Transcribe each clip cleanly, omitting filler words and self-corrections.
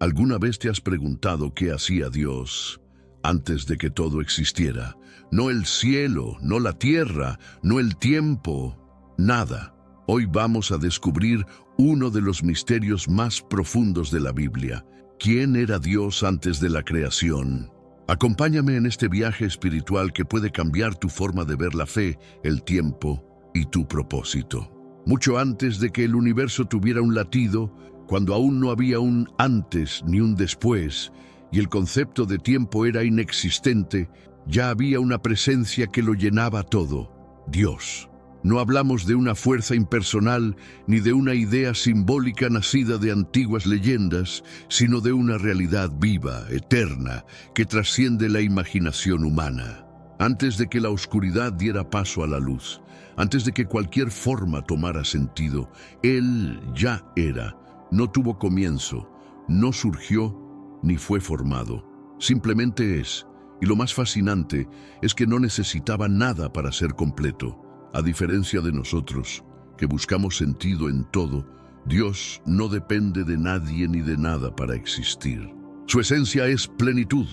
¿Alguna vez te has preguntado qué hacía Dios antes de que todo existiera? No el cielo, no la tierra, no el tiempo, nada. Hoy vamos a descubrir uno de los misterios más profundos de la Biblia. ¿Quién era Dios antes de la creación? Acompáñame en este viaje espiritual que puede cambiar tu forma de ver la fe, el tiempo y tu propósito. Mucho antes de que el universo tuviera un latido, cuando aún no había un antes ni un después, y el concepto de tiempo era inexistente, ya había una presencia que lo llenaba todo: Dios. No hablamos de una fuerza impersonal ni de una idea simbólica nacida de antiguas leyendas, sino de una realidad viva, eterna, que trasciende la imaginación humana. Antes de que la oscuridad diera paso a la luz, antes de que cualquier forma tomara sentido, Él ya era. No tuvo comienzo, no surgió, ni fue formado. Simplemente es. Y lo más fascinante es que no necesitaba nada para ser completo. A diferencia de nosotros, que buscamos sentido en todo, Dios no depende de nadie ni de nada para existir. Su esencia es plenitud,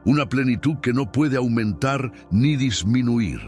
una plenitud que no puede aumentar ni disminuir.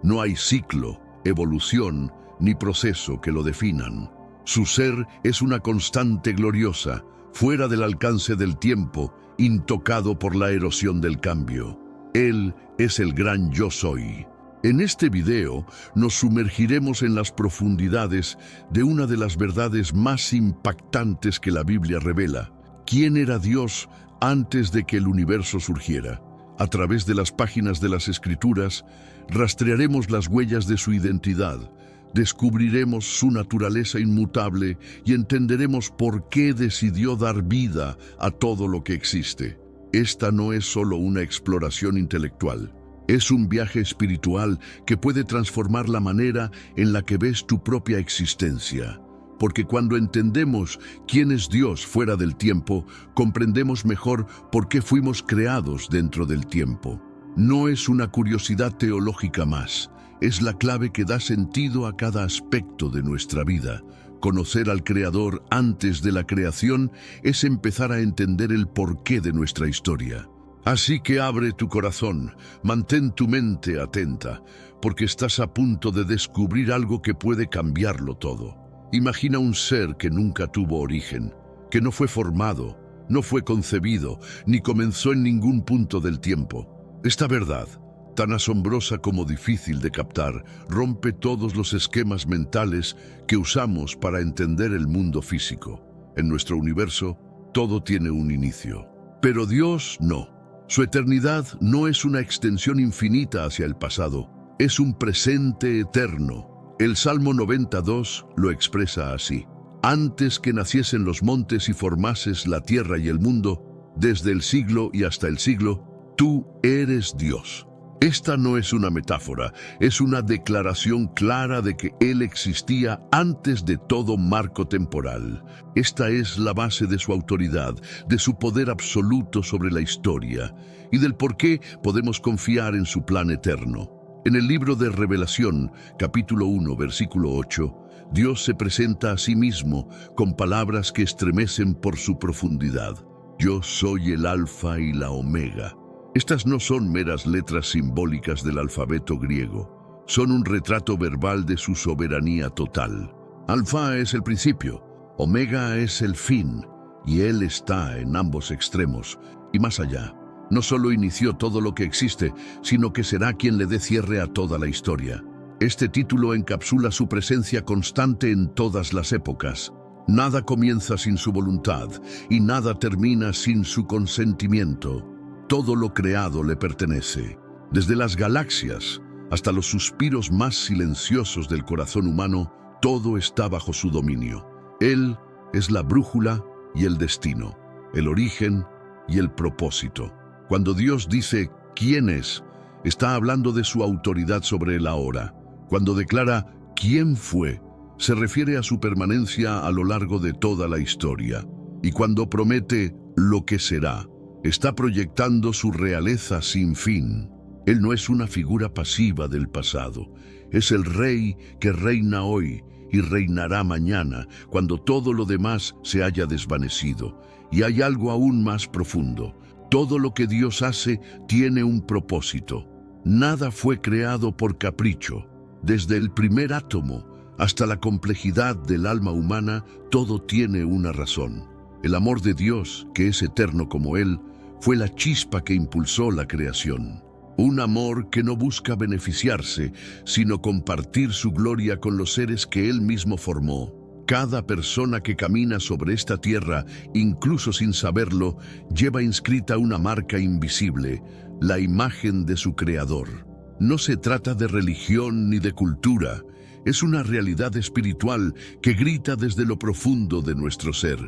No hay ciclo, evolución ni proceso que lo definan. Su ser es una constante gloriosa, fuera del alcance del tiempo, intocado por la erosión del cambio. Él es el gran yo soy. En este video nos sumergiremos en las profundidades de una de las verdades más impactantes que la Biblia revela. ¿Quién era Dios antes de que el universo surgiera? A través de las páginas de las Escrituras, rastrearemos las huellas de su identidad, descubriremos su naturaleza inmutable y entenderemos por qué decidió dar vida a todo lo que existe. Esta no es solo una exploración intelectual. Es un viaje espiritual que puede transformar la manera en la que ves tu propia existencia. Porque cuando entendemos quién es Dios fuera del tiempo, comprendemos mejor por qué fuimos creados dentro del tiempo. No es una curiosidad teológica más, es la clave que da sentido a cada aspecto de nuestra vida. Conocer al Creador antes de la creación es empezar a entender el porqué de nuestra historia. Así que abre tu corazón, mantén tu mente atenta, porque estás a punto de descubrir algo que puede cambiarlo todo. Imagina un ser que nunca tuvo origen, que no fue formado, no fue concebido, ni comenzó en ningún punto del tiempo. Esta verdad, tan asombrosa como difícil de captar, rompe todos los esquemas mentales que usamos para entender el mundo físico. En nuestro universo, todo tiene un inicio. Pero Dios no. Su eternidad no es una extensión infinita hacia el pasado, es un presente eterno. El Salmo 92 lo expresa así: antes que naciesen los montes y formases la tierra y el mundo, desde el siglo y hasta el siglo, tú eres Dios. Esta no es una metáfora, es una declaración clara de que Él existía antes de todo marco temporal. Esta es la base de su autoridad, de su poder absoluto sobre la historia y del por qué podemos confiar en su plan eterno. En el libro de Revelación, capítulo 1, versículo 8, Dios se presenta a sí mismo con palabras que estremecen por su profundidad. Yo soy el Alfa y la Omega. Estas no son meras letras simbólicas del alfabeto griego, son un retrato verbal de su soberanía total. Alfa es el principio, Omega es el fin, y Él está en ambos extremos y más allá. No solo inició todo lo que existe, sino que será quien le dé cierre a toda la historia. Este título encapsula su presencia constante en todas las épocas. Nada comienza sin su voluntad, y nada termina sin su consentimiento. Todo lo creado le pertenece, desde las galaxias hasta los suspiros más silenciosos del corazón humano, todo está bajo su dominio. Él es la brújula y el destino, el origen y el propósito. Cuando Dios dice ¿quién es?, está hablando de su autoridad sobre el ahora. Cuando declara ¿quién fue?, se refiere a su permanencia a lo largo de toda la historia. Y cuando promete lo que será, está proyectando su realeza sin fin. Él no es una figura pasiva del pasado, es el Rey que reina hoy y reinará mañana, cuando todo lo demás se haya desvanecido. Y hay algo aún más profundo. Todo lo que Dios hace tiene un propósito. Nada fue creado por capricho. Desde el primer átomo hasta la complejidad del alma humana, todo tiene una razón. El amor de Dios, que es eterno como Él, fue la chispa que impulsó la creación. Un amor que no busca beneficiarse, sino compartir su gloria con los seres que Él mismo formó. Cada persona que camina sobre esta tierra, incluso sin saberlo, lleva inscrita una marca invisible, la imagen de su Creador. No se trata de religión ni de cultura, es una realidad espiritual que grita desde lo profundo de nuestro ser.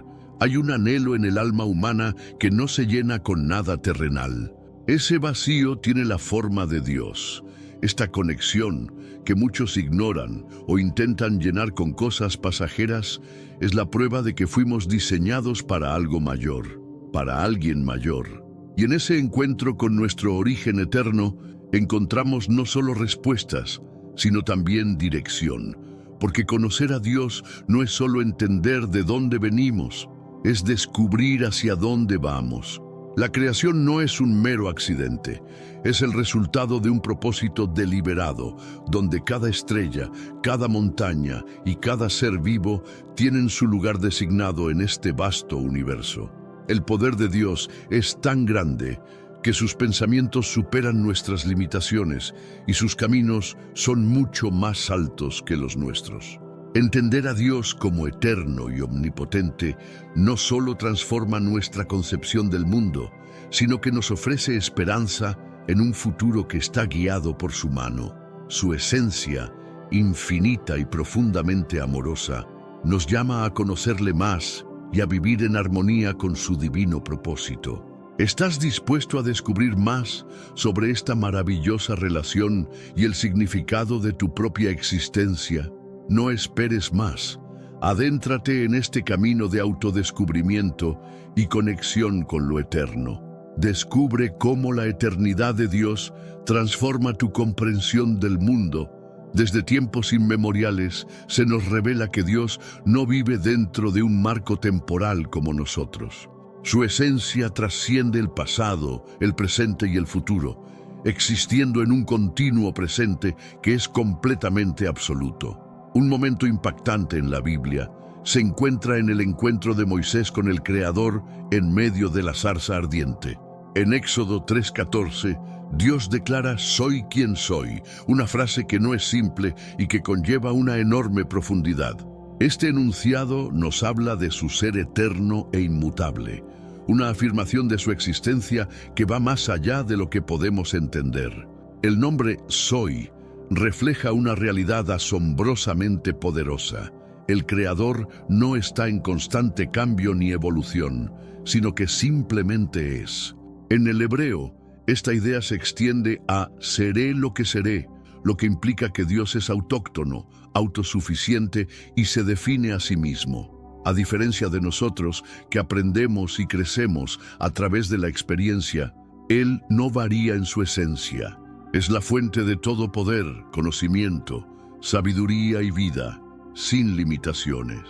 Hay un anhelo en el alma humana que no se llena con nada terrenal. Ese vacío tiene la forma de Dios. Esta conexión que muchos ignoran o intentan llenar con cosas pasajeras es la prueba de que fuimos diseñados para algo mayor, para alguien mayor. Y en ese encuentro con nuestro origen eterno encontramos no solo respuestas, sino también dirección. Porque conocer a Dios no es solo entender de dónde venimos, es descubrir hacia dónde vamos. La creación no es un mero accidente, es el resultado de un propósito deliberado, donde cada estrella, cada montaña y cada ser vivo tienen su lugar designado en este vasto universo. El poder de Dios es tan grande que sus pensamientos superan nuestras limitaciones y sus caminos son mucho más altos que los nuestros. Entender a Dios como eterno y omnipotente no solo transforma nuestra concepción del mundo, sino que nos ofrece esperanza en un futuro que está guiado por su mano. Su esencia, infinita y profundamente amorosa, nos llama a conocerle más y a vivir en armonía con su divino propósito. ¿Estás dispuesto a descubrir más sobre esta maravillosa relación y el significado de tu propia existencia? No esperes más. Adéntrate en este camino de autodescubrimiento y conexión con lo eterno. Descubre cómo la eternidad de Dios transforma tu comprensión del mundo. Desde tiempos inmemoriales se nos revela que Dios no vive dentro de un marco temporal como nosotros. Su esencia trasciende el pasado, el presente y el futuro, existiendo en un continuo presente que es completamente absoluto. Un momento impactante en la Biblia se encuentra en el encuentro de Moisés con el Creador en medio de la zarza ardiente. En Éxodo 3:14, Dios declara «Soy quien soy», una frase que no es simple y que conlleva una enorme profundidad. Este enunciado nos habla de su ser eterno e inmutable, una afirmación de su existencia que va más allá de lo que podemos entender. El nombre «Soy» refleja una realidad asombrosamente poderosa. El Creador no está en constante cambio ni evolución, sino que simplemente es. En el hebreo, esta idea se extiende a seré lo que seré, lo que implica que Dios es autóctono, autosuficiente y se define a sí mismo. A diferencia de nosotros, que aprendemos y crecemos a través de la experiencia, Él no varía en su esencia. Es la fuente de todo poder, conocimiento, sabiduría y vida, sin limitaciones.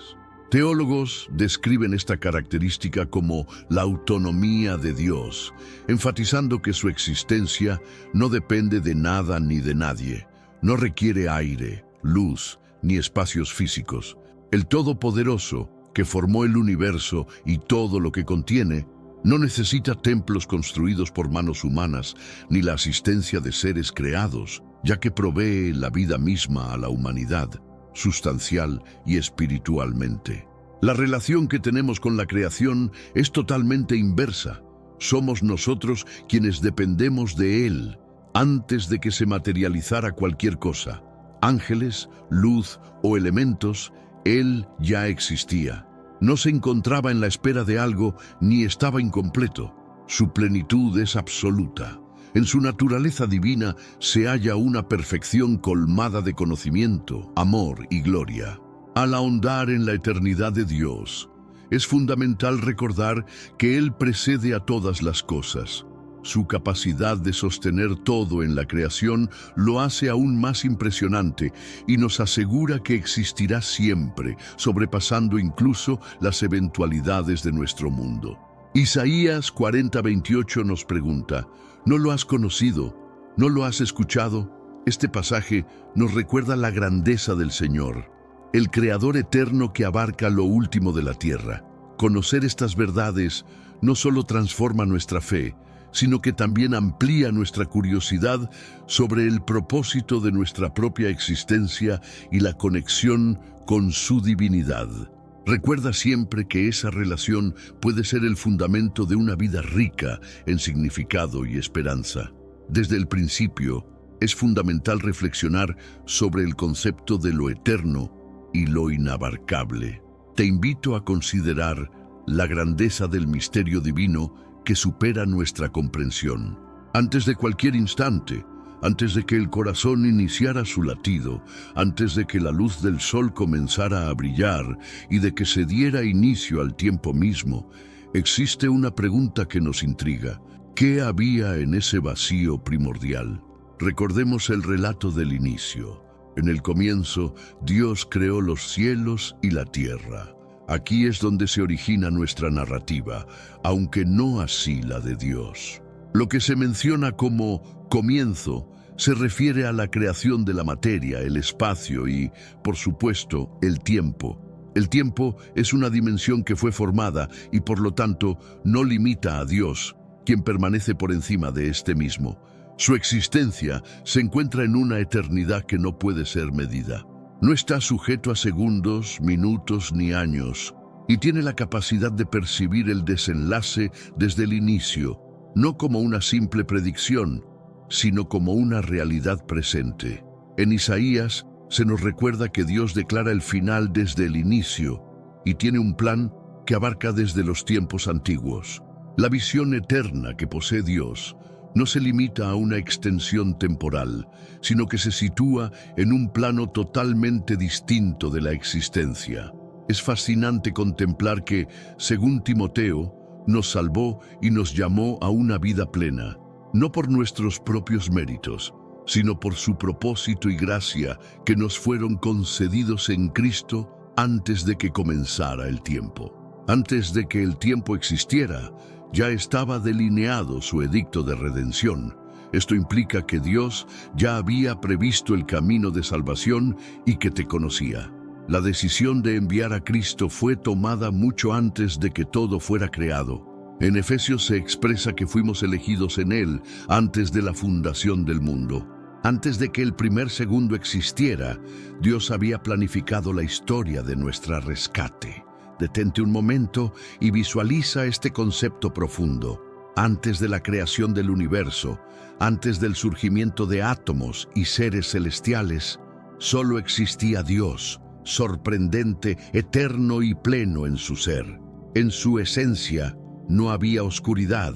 Teólogos describen esta característica como la autonomía de Dios, enfatizando que su existencia no depende de nada ni de nadie, no requiere aire, luz ni espacios físicos. El Todopoderoso, que formó el universo y todo lo que contiene, no necesita templos construidos por manos humanas ni la asistencia de seres creados, ya que provee la vida misma a la humanidad, sustancial y espiritualmente. La relación que tenemos con la creación es totalmente inversa. Somos nosotros quienes dependemos de Él antes de que se materializara cualquier cosa. Ángeles, luz o elementos, Él ya existía. No se encontraba en la espera de algo ni estaba incompleto. Su plenitud es absoluta. En su naturaleza divina se halla una perfección colmada de conocimiento, amor y gloria. Al ahondar en la eternidad de Dios, es fundamental recordar que Él precede a todas las cosas. Su capacidad de sostener todo en la creación lo hace aún más impresionante y nos asegura que existirá siempre, sobrepasando incluso las eventualidades de nuestro mundo. Isaías 40:28 nos pregunta, ¿no lo has conocido? ¿No lo has escuchado? Este pasaje nos recuerda la grandeza del Señor, el Creador eterno que abarca lo último de la tierra. Conocer estas verdades no solo transforma nuestra fe, sino que también amplía nuestra curiosidad sobre el propósito de nuestra propia existencia y la conexión con su divinidad. Recuerda siempre que esa relación puede ser el fundamento de una vida rica en significado y esperanza. Desde el principio, es fundamental reflexionar sobre el concepto de lo eterno y lo inabarcable. Te invito a considerar la grandeza del misterio divino que supera nuestra comprensión. Antes de cualquier instante, antes de que el corazón iniciara su latido, antes de que la luz del sol comenzara a brillar y de que se diera inicio al tiempo mismo, existe una pregunta que nos intriga. ¿Qué había en ese vacío primordial? Recordemos el relato del inicio. En el comienzo, Dios creó los cielos y la tierra. Aquí es donde se origina nuestra narrativa, aunque no así la de Dios. Lo que se menciona como comienzo se refiere a la creación de la materia, el espacio y, por supuesto, el tiempo. El tiempo es una dimensión que fue formada y, por lo tanto, no limita a Dios, quien permanece por encima de este mismo. Su existencia se encuentra en una eternidad que no puede ser medida. No está sujeto a segundos, minutos ni años, y tiene la capacidad de percibir el desenlace desde el inicio, no como una simple predicción, sino como una realidad presente. En Isaías se nos recuerda que Dios declara el final desde el inicio y tiene un plan que abarca desde los tiempos antiguos. La visión eterna que posee Dios no se limita a una extensión temporal, sino que se sitúa en un plano totalmente distinto de la existencia. Es fascinante contemplar que, según Timoteo, nos salvó y nos llamó a una vida plena, no por nuestros propios méritos, sino por su propósito y gracia que nos fueron concedidos en Cristo antes de que comenzara el tiempo. Antes de que el tiempo existiera, ya estaba delineado su edicto de redención. Esto implica que Dios ya había previsto el camino de salvación y que te conocía. La decisión de enviar a Cristo fue tomada mucho antes de que todo fuera creado. En Efesios se expresa que fuimos elegidos en Él antes de la fundación del mundo. Antes de que el primer segundo existiera, Dios había planificado la historia de nuestro rescate. Detente un momento y visualiza este concepto profundo. Antes de la creación del universo, antes del surgimiento de átomos y seres celestiales, solo existía Dios, sorprendente, eterno y pleno en su ser. En su esencia no había oscuridad,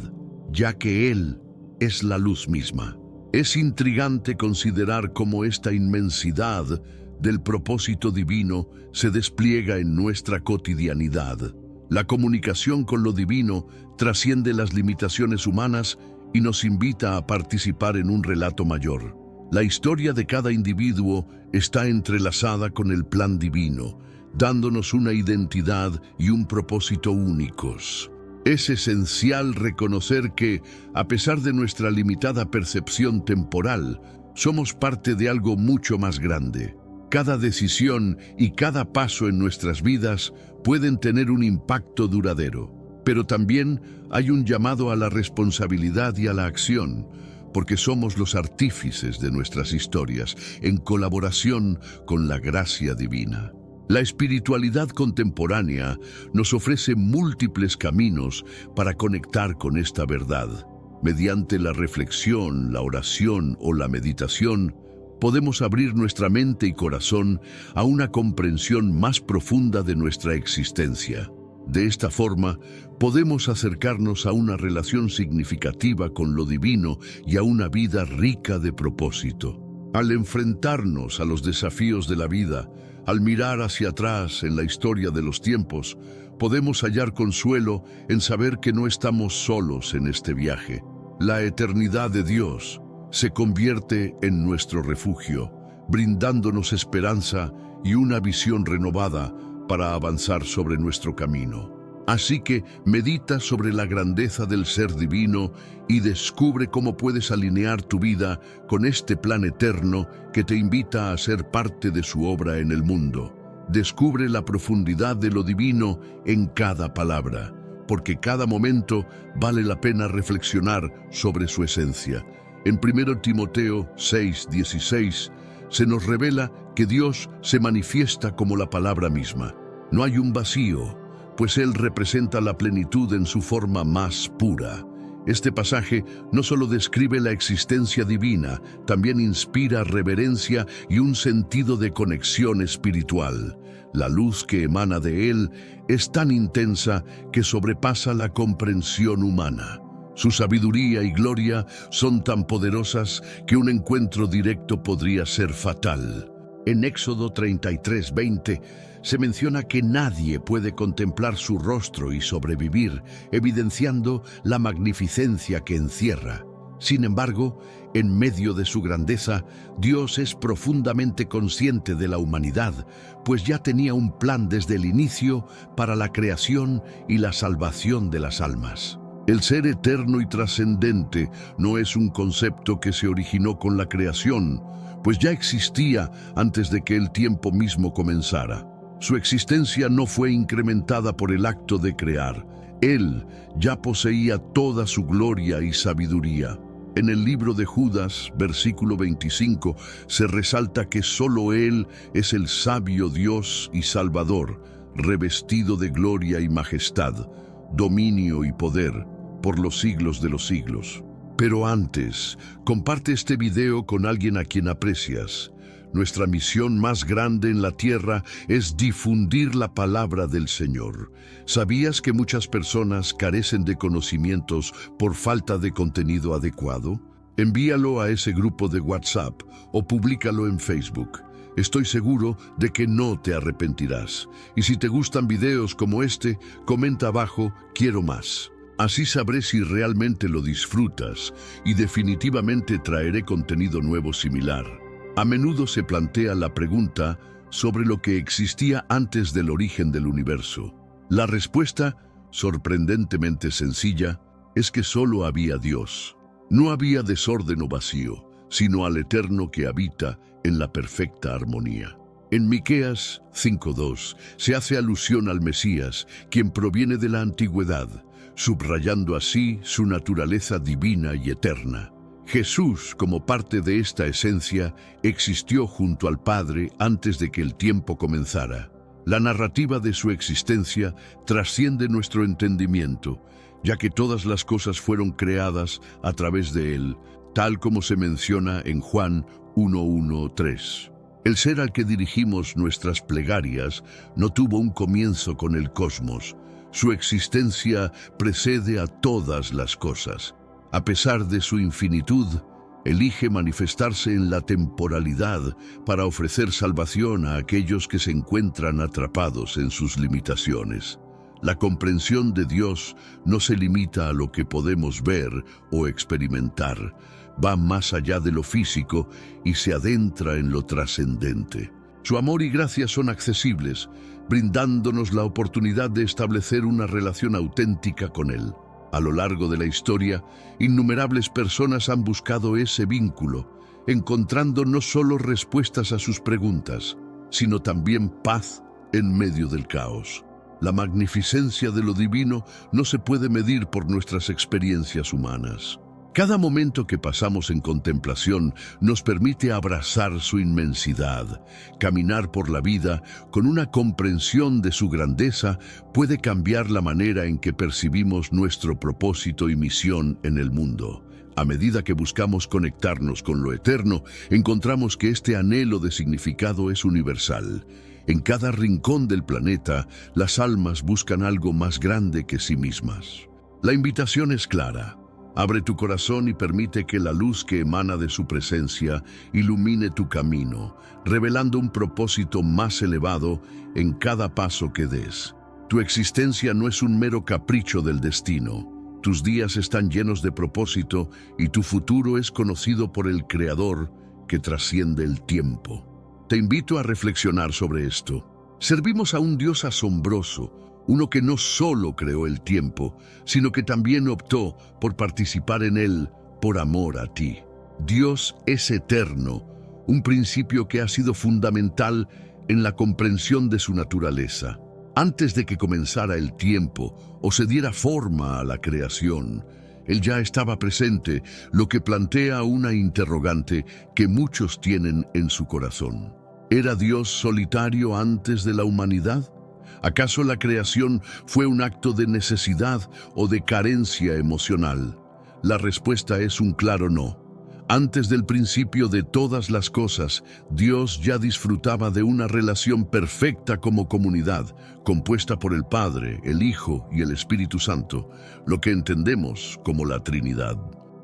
ya que Él es la luz misma. Es intrigante considerar cómo esta inmensidad del propósito divino se despliega en nuestra cotidianidad. La comunicación con lo divino trasciende las limitaciones humanas y nos invita a participar en un relato mayor. La historia de cada individuo está entrelazada con el plan divino, dándonos una identidad y un propósito únicos. Es esencial reconocer que, a pesar de nuestra limitada percepción temporal, somos parte de algo mucho más grande. Cada decisión y cada paso en nuestras vidas pueden tener un impacto duradero, pero también hay un llamado a la responsabilidad y a la acción, porque somos los artífices de nuestras historias, en colaboración con la gracia divina. La espiritualidad contemporánea nos ofrece múltiples caminos para conectar con esta verdad. Mediante la reflexión, la oración o la meditación, podemos abrir nuestra mente y corazón a una comprensión más profunda de nuestra existencia. De esta forma, podemos acercarnos a una relación significativa con lo divino y a una vida rica de propósito. Al enfrentarnos a los desafíos de la vida, al mirar hacia atrás en la historia de los tiempos, podemos hallar consuelo en saber que no estamos solos en este viaje. La eternidad de Dios se convierte en nuestro refugio, brindándonos esperanza y una visión renovada para avanzar sobre nuestro camino. Así que medita sobre la grandeza del ser divino y descubre cómo puedes alinear tu vida con este plan eterno que te invita a ser parte de su obra en el mundo. Descubre la profundidad de lo divino en cada palabra, porque cada momento vale la pena reflexionar sobre su esencia. En 1 Timoteo 6:16 se nos revela que Dios se manifiesta como la palabra misma. No hay un vacío, pues Él representa la plenitud en su forma más pura. Este pasaje no solo describe la existencia divina, también inspira reverencia y un sentido de conexión espiritual. La luz que emana de Él es tan intensa que sobrepasa la comprensión humana. Su sabiduría y gloria son tan poderosas que un encuentro directo podría ser fatal. En Éxodo 33:20 se menciona que nadie puede contemplar su rostro y sobrevivir, evidenciando la magnificencia que encierra. Sin embargo, en medio de su grandeza, Dios es profundamente consciente de la humanidad, pues ya tenía un plan desde el inicio para la creación y la salvación de las almas. El ser eterno y trascendente no es un concepto que se originó con la creación, pues ya existía antes de que el tiempo mismo comenzara. Su existencia no fue incrementada por el acto de crear. Él ya poseía toda su gloria y sabiduría. En el libro de Judas, versículo 25, se resalta que solo Él es el sabio Dios y Salvador, revestido de gloria y majestad, dominio y poder, por los siglos de los siglos. Pero antes, comparte este video con alguien a quien aprecias. Nuestra misión más grande en la tierra es difundir la palabra del Señor. ¿Sabías que muchas personas carecen de conocimientos por falta de contenido adecuado? Envíalo a ese grupo de WhatsApp o públicalo en Facebook. Estoy seguro de que no te arrepentirás. Y si te gustan videos como este, comenta abajo "Quiero más". Así sabré si realmente lo disfrutas y definitivamente traeré contenido nuevo similar. A menudo se plantea la pregunta sobre lo que existía antes del origen del universo. La respuesta, sorprendentemente sencilla, es que solo había Dios. No había desorden o vacío, sino al Eterno que habita en la perfecta armonía. En Miqueas 5:2 se hace alusión al Mesías, quien proviene de la antigüedad, subrayando así su naturaleza divina y eterna. Jesús, como parte de esta esencia, existió junto al Padre antes de que el tiempo comenzara. La narrativa de su existencia trasciende nuestro entendimiento, ya que todas las cosas fueron creadas a través de Él, tal como se menciona en Juan 1:1-3. El ser al que dirigimos nuestras plegarias no tuvo un comienzo con el cosmos. Su existencia precede a todas las cosas. A pesar de su infinitud, elige manifestarse en la temporalidad para ofrecer salvación a aquellos que se encuentran atrapados en sus limitaciones. La comprensión de Dios no se limita a lo que podemos ver o experimentar, va más allá de lo físico y se adentra en lo trascendente. Su amor y gracia son accesibles, brindándonos la oportunidad de establecer una relación auténtica con Él. A lo largo de la historia, innumerables personas han buscado ese vínculo, encontrando no solo respuestas a sus preguntas, sino también paz en medio del caos. La magnificencia de lo divino no se puede medir por nuestras experiencias humanas. Cada momento que pasamos en contemplación nos permite abrazar su inmensidad. Caminar por la vida con una comprensión de su grandeza puede cambiar la manera en que percibimos nuestro propósito y misión en el mundo. A medida que buscamos conectarnos con lo eterno, encontramos que este anhelo de significado es universal. En cada rincón del planeta, las almas buscan algo más grande que sí mismas. La invitación es clara. Abre tu corazón y permite que la luz que emana de su presencia ilumine tu camino, revelando un propósito más elevado en cada paso que des. Tu existencia no es un mero capricho del destino, Tus días están llenos de propósito y tu futuro es conocido por el Creador que trasciende el tiempo. Te invito a reflexionar sobre esto. Servimos a un Dios asombroso, uno que no solo creó el tiempo, sino que también optó por participar en él por amor a ti. Dios es eterno, un principio que ha sido fundamental en la comprensión de su naturaleza. Antes de que comenzara el tiempo o se diera forma a la creación, Él ya estaba presente, lo que plantea una interrogante que muchos tienen en su corazón. ¿Era Dios solitario antes de la humanidad? ¿Acaso la creación fue un acto de necesidad o de carencia emocional? La respuesta es un claro no. Antes del principio de todas las cosas, Dios ya disfrutaba de una relación perfecta como comunidad, compuesta por el Padre, el Hijo y el Espíritu Santo, lo que entendemos como la Trinidad.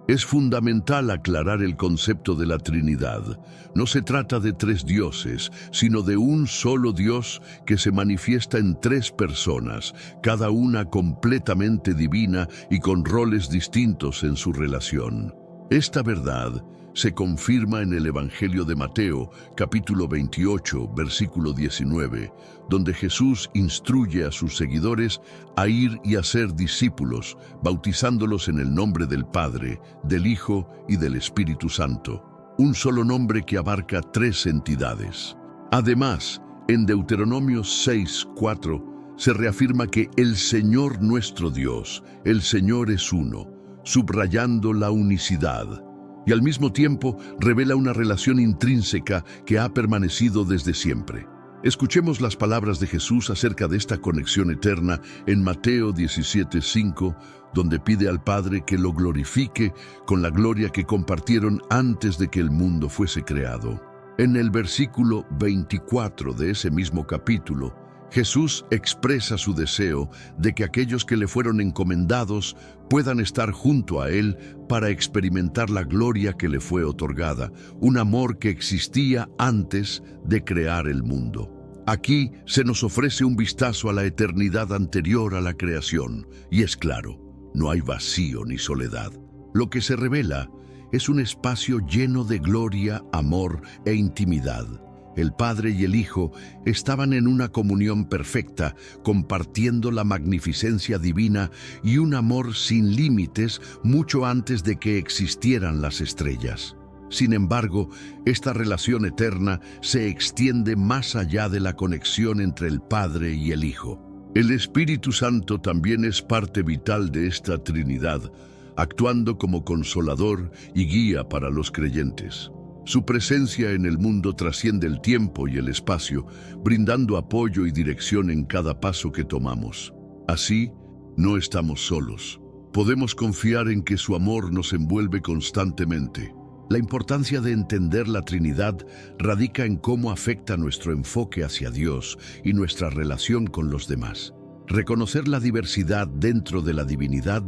Es fundamental aclarar el concepto de la Trinidad. No se trata de tres dioses, sino de un solo Dios que se manifiesta en tres personas, cada una completamente divina y con roles distintos en su relación. Esta verdad se confirma en el Evangelio de Mateo, capítulo 28, versículo 19, donde Jesús instruye a sus seguidores a ir y hacer discípulos, bautizándolos en el nombre del Padre, del Hijo y del Espíritu Santo, un solo nombre que abarca tres entidades. Además, en Deuteronomio 6:4 se reafirma que el Señor nuestro Dios, el Señor es uno, subrayando la unicidad, y al mismo tiempo revela una relación intrínseca que ha permanecido desde siempre. Escuchemos las palabras de Jesús acerca de esta conexión eterna en Mateo 17:5, donde pide al Padre que lo glorifique con la gloria que compartieron antes de que el mundo fuese creado. En el versículo 24 de ese mismo capítulo, Jesús expresa su deseo de que aquellos que le fueron encomendados puedan estar junto a Él para experimentar la gloria que le fue otorgada, un amor que existía antes de crear el mundo. Aquí se nos ofrece un vistazo a la eternidad anterior a la creación, y es claro, no hay vacío ni soledad. Lo que se revela es un espacio lleno de gloria, amor e intimidad. El Padre y el Hijo estaban en una comunión perfecta, compartiendo la magnificencia divina y un amor sin límites mucho antes de que existieran las estrellas. Sin embargo, esta relación eterna se extiende más allá de la conexión entre el Padre y el Hijo. El Espíritu Santo también es parte vital de esta Trinidad, actuando como consolador y guía para los creyentes. Su presencia en el mundo trasciende el tiempo y el espacio, brindando apoyo y dirección en cada paso que tomamos. Así, no estamos solos. Podemos confiar en que su amor nos envuelve constantemente. La importancia de entender la Trinidad radica en cómo afecta nuestro enfoque hacia Dios y nuestra relación con los demás. Reconocer la diversidad dentro de la divinidad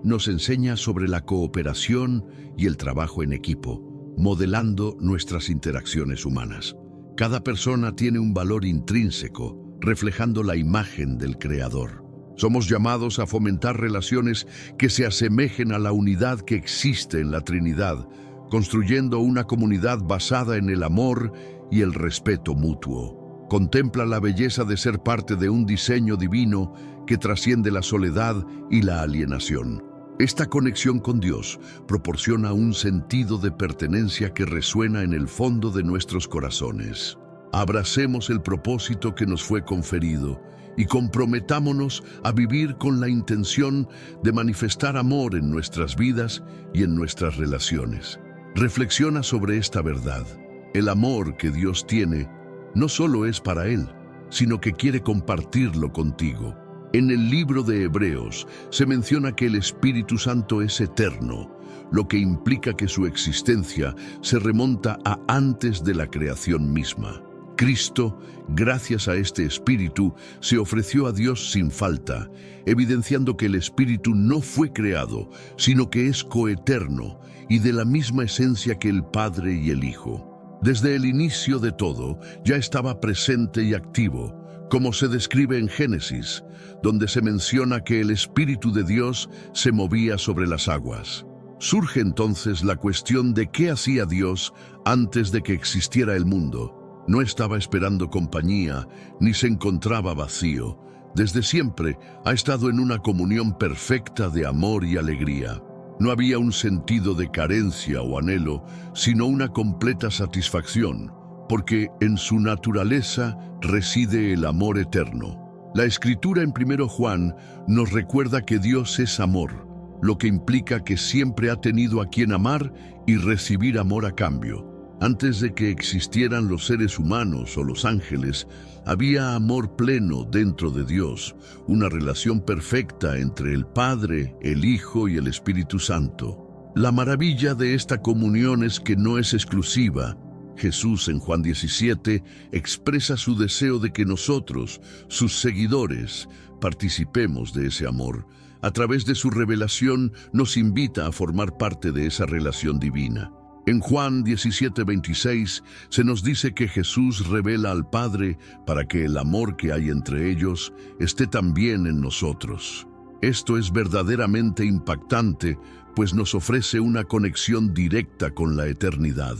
nos enseña sobre la cooperación y el trabajo en equipo, modelando nuestras interacciones humanas. Cada persona tiene un valor intrínseco, reflejando la imagen del Creador. Somos llamados a fomentar relaciones que se asemejen a la unidad que existe en la Trinidad, construyendo una comunidad basada en el amor y el respeto mutuo. Contempla la belleza de ser parte de un diseño divino que trasciende la soledad y la alienación. Esta conexión con Dios proporciona un sentido de pertenencia que resuena en el fondo de nuestros corazones. Abracemos el propósito que nos fue conferido y comprometámonos a vivir con la intención de manifestar amor en nuestras vidas y en nuestras relaciones. Reflexiona sobre esta verdad. El amor que Dios tiene no solo es para Él, sino que quiere compartirlo contigo. En el libro de Hebreos se menciona que el Espíritu Santo es eterno, lo que implica que su existencia se remonta a antes de la creación misma. Cristo, gracias a este Espíritu, se ofreció a Dios sin falta, evidenciando que el Espíritu no fue creado, sino que es coeterno y de la misma esencia que el Padre y el Hijo. Desde el inicio de todo, ya estaba presente y activo, como se describe en Génesis, donde se menciona que el Espíritu de Dios se movía sobre las aguas. Surge entonces la cuestión de qué hacía Dios antes de que existiera el mundo. No estaba esperando compañía, ni se encontraba vacío. Desde siempre ha estado en una comunión perfecta de amor y alegría. No había un sentido de carencia o anhelo, sino una completa satisfacción, porque en su naturaleza reside el amor eterno. La Escritura en 1 Juan nos recuerda que Dios es amor, lo que implica que siempre ha tenido a quien amar y recibir amor a cambio. Antes de que existieran los seres humanos o los ángeles, había amor pleno dentro de Dios, una relación perfecta entre el Padre, el Hijo y el Espíritu Santo. La maravilla de esta comunión es que no es exclusiva. Jesús en Juan 17 expresa su deseo de que nosotros, sus seguidores, participemos de ese amor. A través de su revelación nos invita a formar parte de esa relación divina. En Juan 17:26 se nos dice que Jesús revela al Padre para que el amor que hay entre ellos esté también en nosotros. Esto es verdaderamente impactante, pues nos ofrece una conexión directa con la eternidad.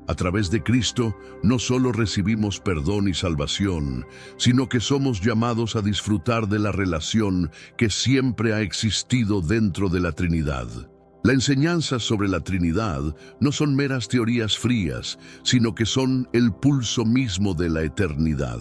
A través de Cristo no solo recibimos perdón y salvación, sino que somos llamados a disfrutar de la relación que siempre ha existido dentro de la Trinidad. La enseñanza sobre la Trinidad no son meras teorías frías, sino que son el pulso mismo de la eternidad.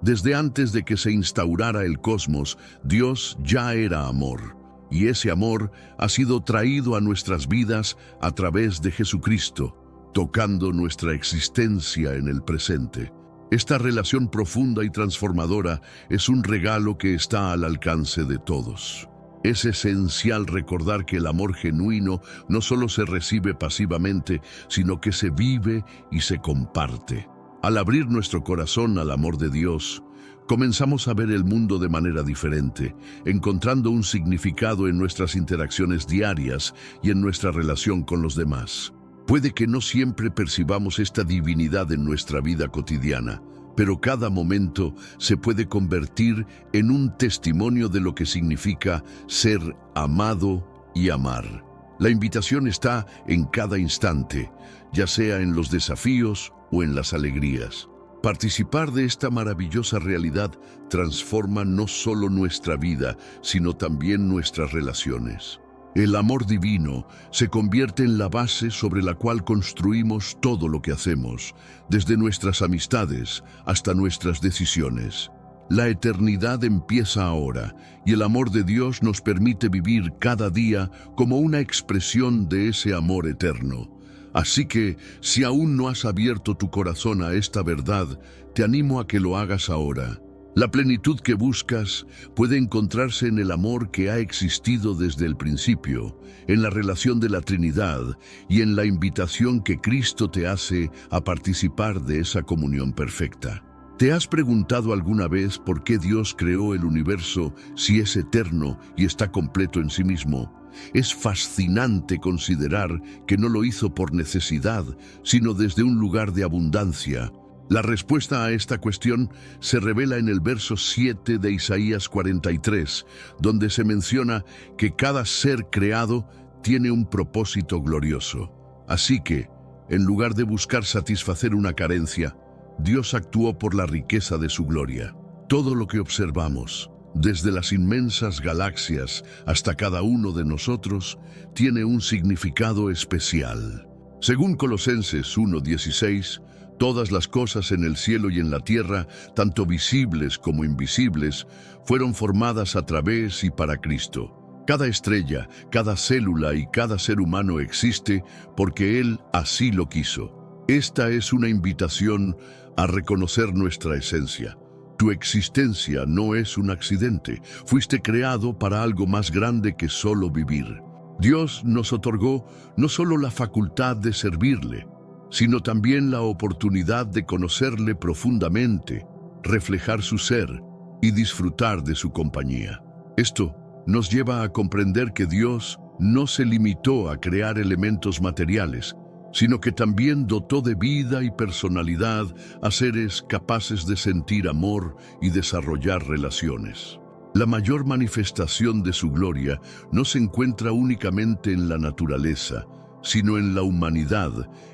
Desde antes de que se instaurara el cosmos, Dios ya era amor, y ese amor ha sido traído a nuestras vidas a través de Jesucristo, tocando nuestra existencia en el presente. Esta relación profunda y transformadora es un regalo que está al alcance de todos. Es esencial recordar que el amor genuino no solo se recibe pasivamente, sino que se vive y se comparte. Al abrir nuestro corazón al amor de Dios, comenzamos a ver el mundo de manera diferente, encontrando un significado en nuestras interacciones diarias y en nuestra relación con los demás. Puede que no siempre percibamos esta divinidad en nuestra vida cotidiana, pero cada momento se puede convertir en un testimonio de lo que significa ser amado y amar. La invitación está en cada instante, ya sea en los desafíos o en las alegrías. Participar de esta maravillosa realidad transforma no solo nuestra vida, sino también nuestras relaciones. El amor divino se convierte en la base sobre la cual construimos todo lo que hacemos, desde nuestras amistades hasta nuestras decisiones. La eternidad empieza ahora, y el amor de Dios nos permite vivir cada día como una expresión de ese amor eterno. Así que, si aún no has abierto tu corazón a esta verdad, te animo a que lo hagas ahora. La plenitud que buscas puede encontrarse en el amor que ha existido desde el principio, en la relación de la Trinidad y en la invitación que Cristo te hace a participar de esa comunión perfecta. ¿Te has preguntado alguna vez por qué Dios creó el universo si es eterno y está completo en sí mismo? Es fascinante considerar que no lo hizo por necesidad, sino desde un lugar de abundancia. La respuesta a esta cuestión se revela en el verso 7 de Isaías 43, donde se menciona que cada ser creado tiene un propósito glorioso. Así que, en lugar de buscar satisfacer una carencia, Dios actuó por la riqueza de su gloria. Todo lo que observamos, desde las inmensas galaxias hasta cada uno de nosotros, tiene un significado especial. Según Colosenses 1:16, todas las cosas en el cielo y en la tierra, tanto visibles como invisibles, fueron formadas a través y para Cristo. Cada estrella, cada célula y cada ser humano existe porque Él así lo quiso. Esta es una invitación a reconocer nuestra esencia. Tu existencia no es un accidente. Fuiste creado para algo más grande que solo vivir. Dios nos otorgó no solo la facultad de servirle, sino también la oportunidad de conocerle profundamente, reflejar su ser y disfrutar de su compañía. Esto nos lleva a comprender que Dios no se limitó a crear elementos materiales, sino que también dotó de vida y personalidad a seres capaces de sentir amor y desarrollar relaciones. La mayor manifestación de su gloria no se encuentra únicamente en la naturaleza, sino en la humanidad,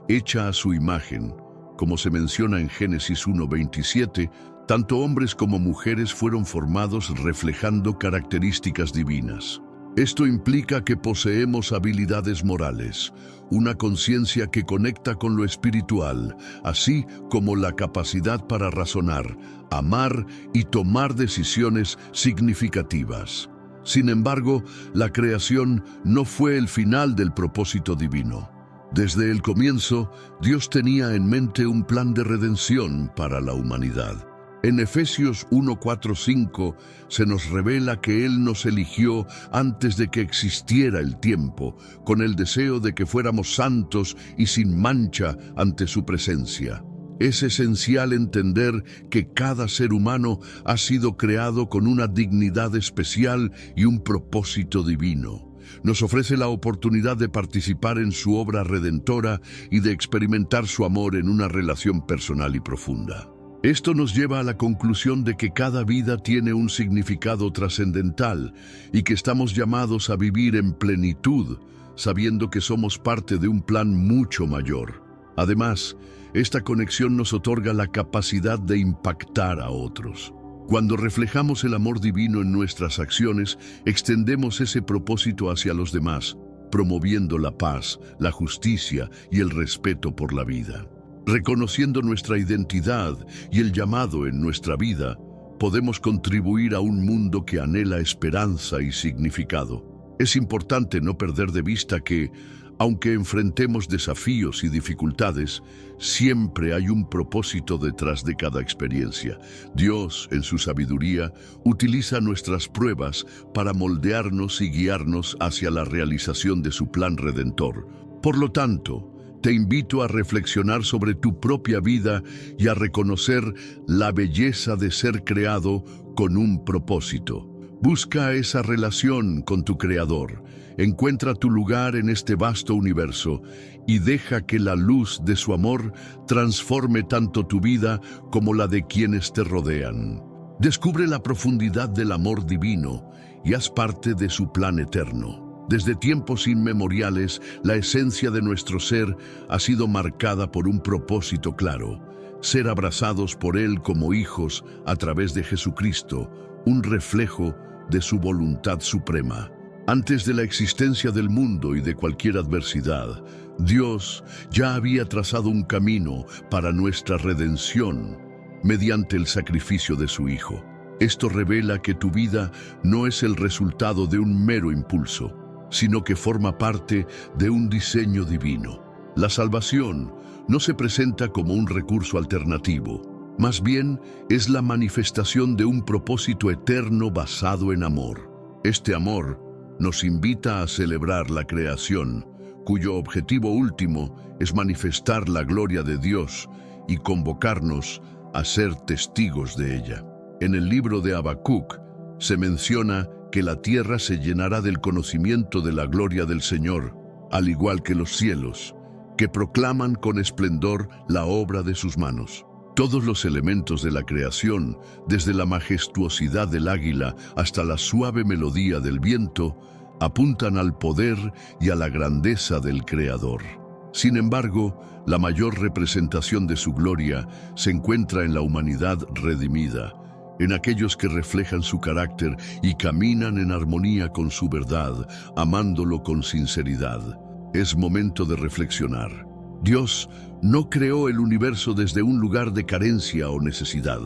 hecha a su imagen. Como se menciona en Génesis 1:27, tanto hombres como mujeres fueron formados reflejando características divinas. Esto implica que poseemos habilidades morales, una conciencia que conecta con lo espiritual, así como la capacidad para razonar, amar y tomar decisiones significativas. Sin embargo, la creación no fue el final del propósito divino. Desde el comienzo, Dios tenía en mente un plan de redención para la humanidad. En Efesios 1:4-5 se nos revela que Él nos eligió antes de que existiera el tiempo, con el deseo de que fuéramos santos y sin mancha ante su presencia. Es esencial entender que cada ser humano ha sido creado con una dignidad especial y un propósito divino. Nos ofrece la oportunidad de participar en su obra redentora y de experimentar su amor en una relación personal y profunda. Esto nos lleva a la conclusión de que cada vida tiene un significado trascendental y que estamos llamados a vivir en plenitud, sabiendo que somos parte de un plan mucho mayor. Además, esta conexión nos otorga la capacidad de impactar a otros. Cuando reflejamos el amor divino en nuestras acciones, extendemos ese propósito hacia los demás, promoviendo la paz, la justicia y el respeto por la vida. Reconociendo nuestra identidad y el llamado en nuestra vida, podemos contribuir a un mundo que anhela esperanza y significado. Es importante no perder de vista que, aunque enfrentemos desafíos y dificultades, siempre hay un propósito detrás de cada experiencia. Dios, en su sabiduría, utiliza nuestras pruebas para moldearnos y guiarnos hacia la realización de su plan redentor. Por lo tanto, te invito a reflexionar sobre tu propia vida y a reconocer la belleza de ser creado con un propósito. Busca esa relación con tu Creador. Encuentra tu lugar en este vasto universo y deja que la luz de su amor transforme tanto tu vida como la de quienes te rodean. Descubre la profundidad del amor divino y haz parte de su plan eterno. Desde tiempos inmemoriales, la esencia de nuestro ser ha sido marcada por un propósito claro: ser abrazados por Él como hijos a través de Jesucristo, un reflejo de su voluntad suprema. Antes de la existencia del mundo y de cualquier adversidad, Dios ya había trazado un camino para nuestra redención mediante el sacrificio de su Hijo. Esto revela que tu vida no es el resultado de un mero impulso, sino que forma parte de un diseño divino. La salvación no se presenta como un recurso alternativo, más bien es la manifestación de un propósito eterno basado en amor. Este amor nos invita a celebrar la creación, cuyo objetivo último es manifestar la gloria de Dios y convocarnos a ser testigos de ella. En el libro de Habacuc se menciona que la tierra se llenará del conocimiento de la gloria del Señor, al igual que los cielos, que proclaman con esplendor la obra de sus manos. Todos los elementos de la creación, desde la majestuosidad del águila hasta la suave melodía del viento, apuntan al poder y a la grandeza del Creador. Sin embargo, la mayor representación de su gloria se encuentra en la humanidad redimida, en aquellos que reflejan su carácter y caminan en armonía con su verdad, amándolo con sinceridad. Es momento de reflexionar. Dios no creó el universo desde un lugar de carencia o necesidad.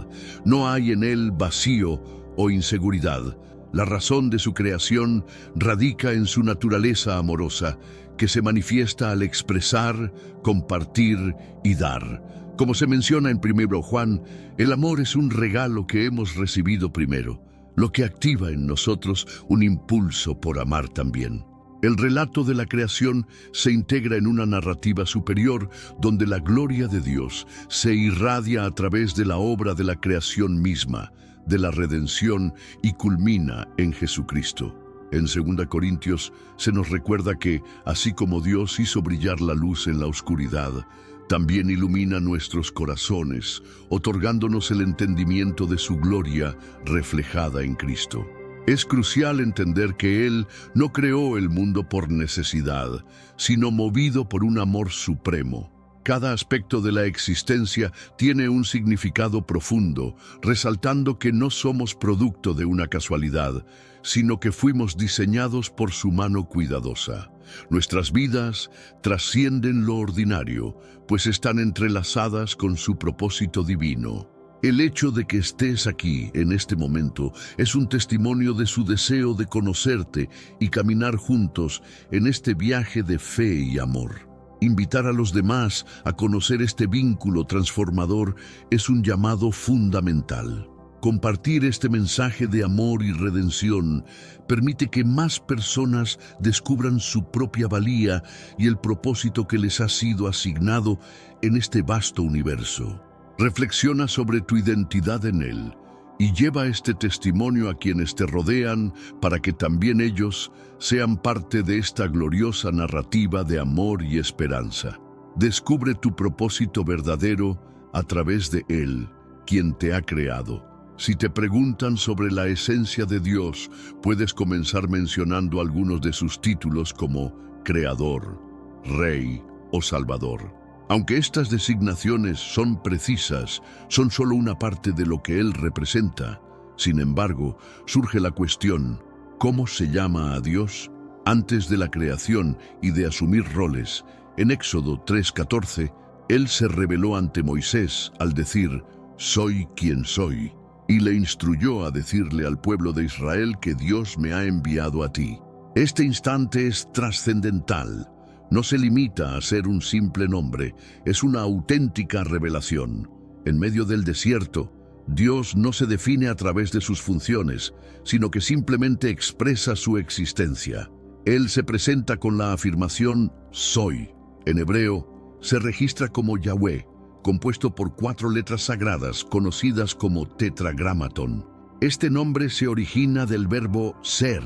No hay en él vacío o inseguridad. La razón de su creación radica en su naturaleza amorosa, que se manifiesta al expresar, compartir y dar. Como se menciona en 1 Juan, el amor es un regalo que hemos recibido primero, lo que activa en nosotros un impulso por amar también. El relato de la creación se integra en una narrativa superior donde la gloria de Dios se irradia a través de la obra de la creación misma, de la redención, y culmina en Jesucristo. En 2 Corintios se nos recuerda que, así como Dios hizo brillar la luz en la oscuridad, también ilumina nuestros corazones, otorgándonos el entendimiento de su gloria reflejada en Cristo. Es crucial entender que Él no creó el mundo por necesidad, sino movido por un amor supremo. Cada aspecto de la existencia tiene un significado profundo, resaltando que no somos producto de una casualidad, sino que fuimos diseñados por su mano cuidadosa. Nuestras vidas trascienden lo ordinario, pues están entrelazadas con su propósito divino. El hecho de que estés aquí en este momento es un testimonio de su deseo de conocerte y caminar juntos en este viaje de fe y amor. Invitar a los demás a conocer este vínculo transformador es un llamado fundamental. Compartir este mensaje de amor y redención permite que más personas descubran su propia valía y el propósito que les ha sido asignado en este vasto universo. Reflexiona sobre tu identidad en Él y lleva este testimonio a quienes te rodean para que también ellos sean parte de esta gloriosa narrativa de amor y esperanza. Descubre tu propósito verdadero a través de Él, quien te ha creado. Si te preguntan sobre la esencia de Dios, puedes comenzar mencionando algunos de sus títulos como Creador, Rey o Salvador. Aunque estas designaciones son precisas, son solo una parte de lo que Él representa. Sin embargo, surge la cuestión, ¿cómo se llama a Dios? Antes de la creación y de asumir roles, en Éxodo 3:14, Él se reveló ante Moisés al decir, «Soy quien soy», y le instruyó a decirle al pueblo de Israel que Dios me ha enviado a ti. Este instante es trascendental. No se limita a ser un simple nombre, es una auténtica revelación. En medio del desierto, Dios no se define a través de sus funciones, sino que simplemente expresa su existencia. Él se presenta con la afirmación «soy». En hebreo, se registra como Yahweh, compuesto por 4 letras sagradas conocidas como tetragramatón. Este nombre se origina del verbo ser,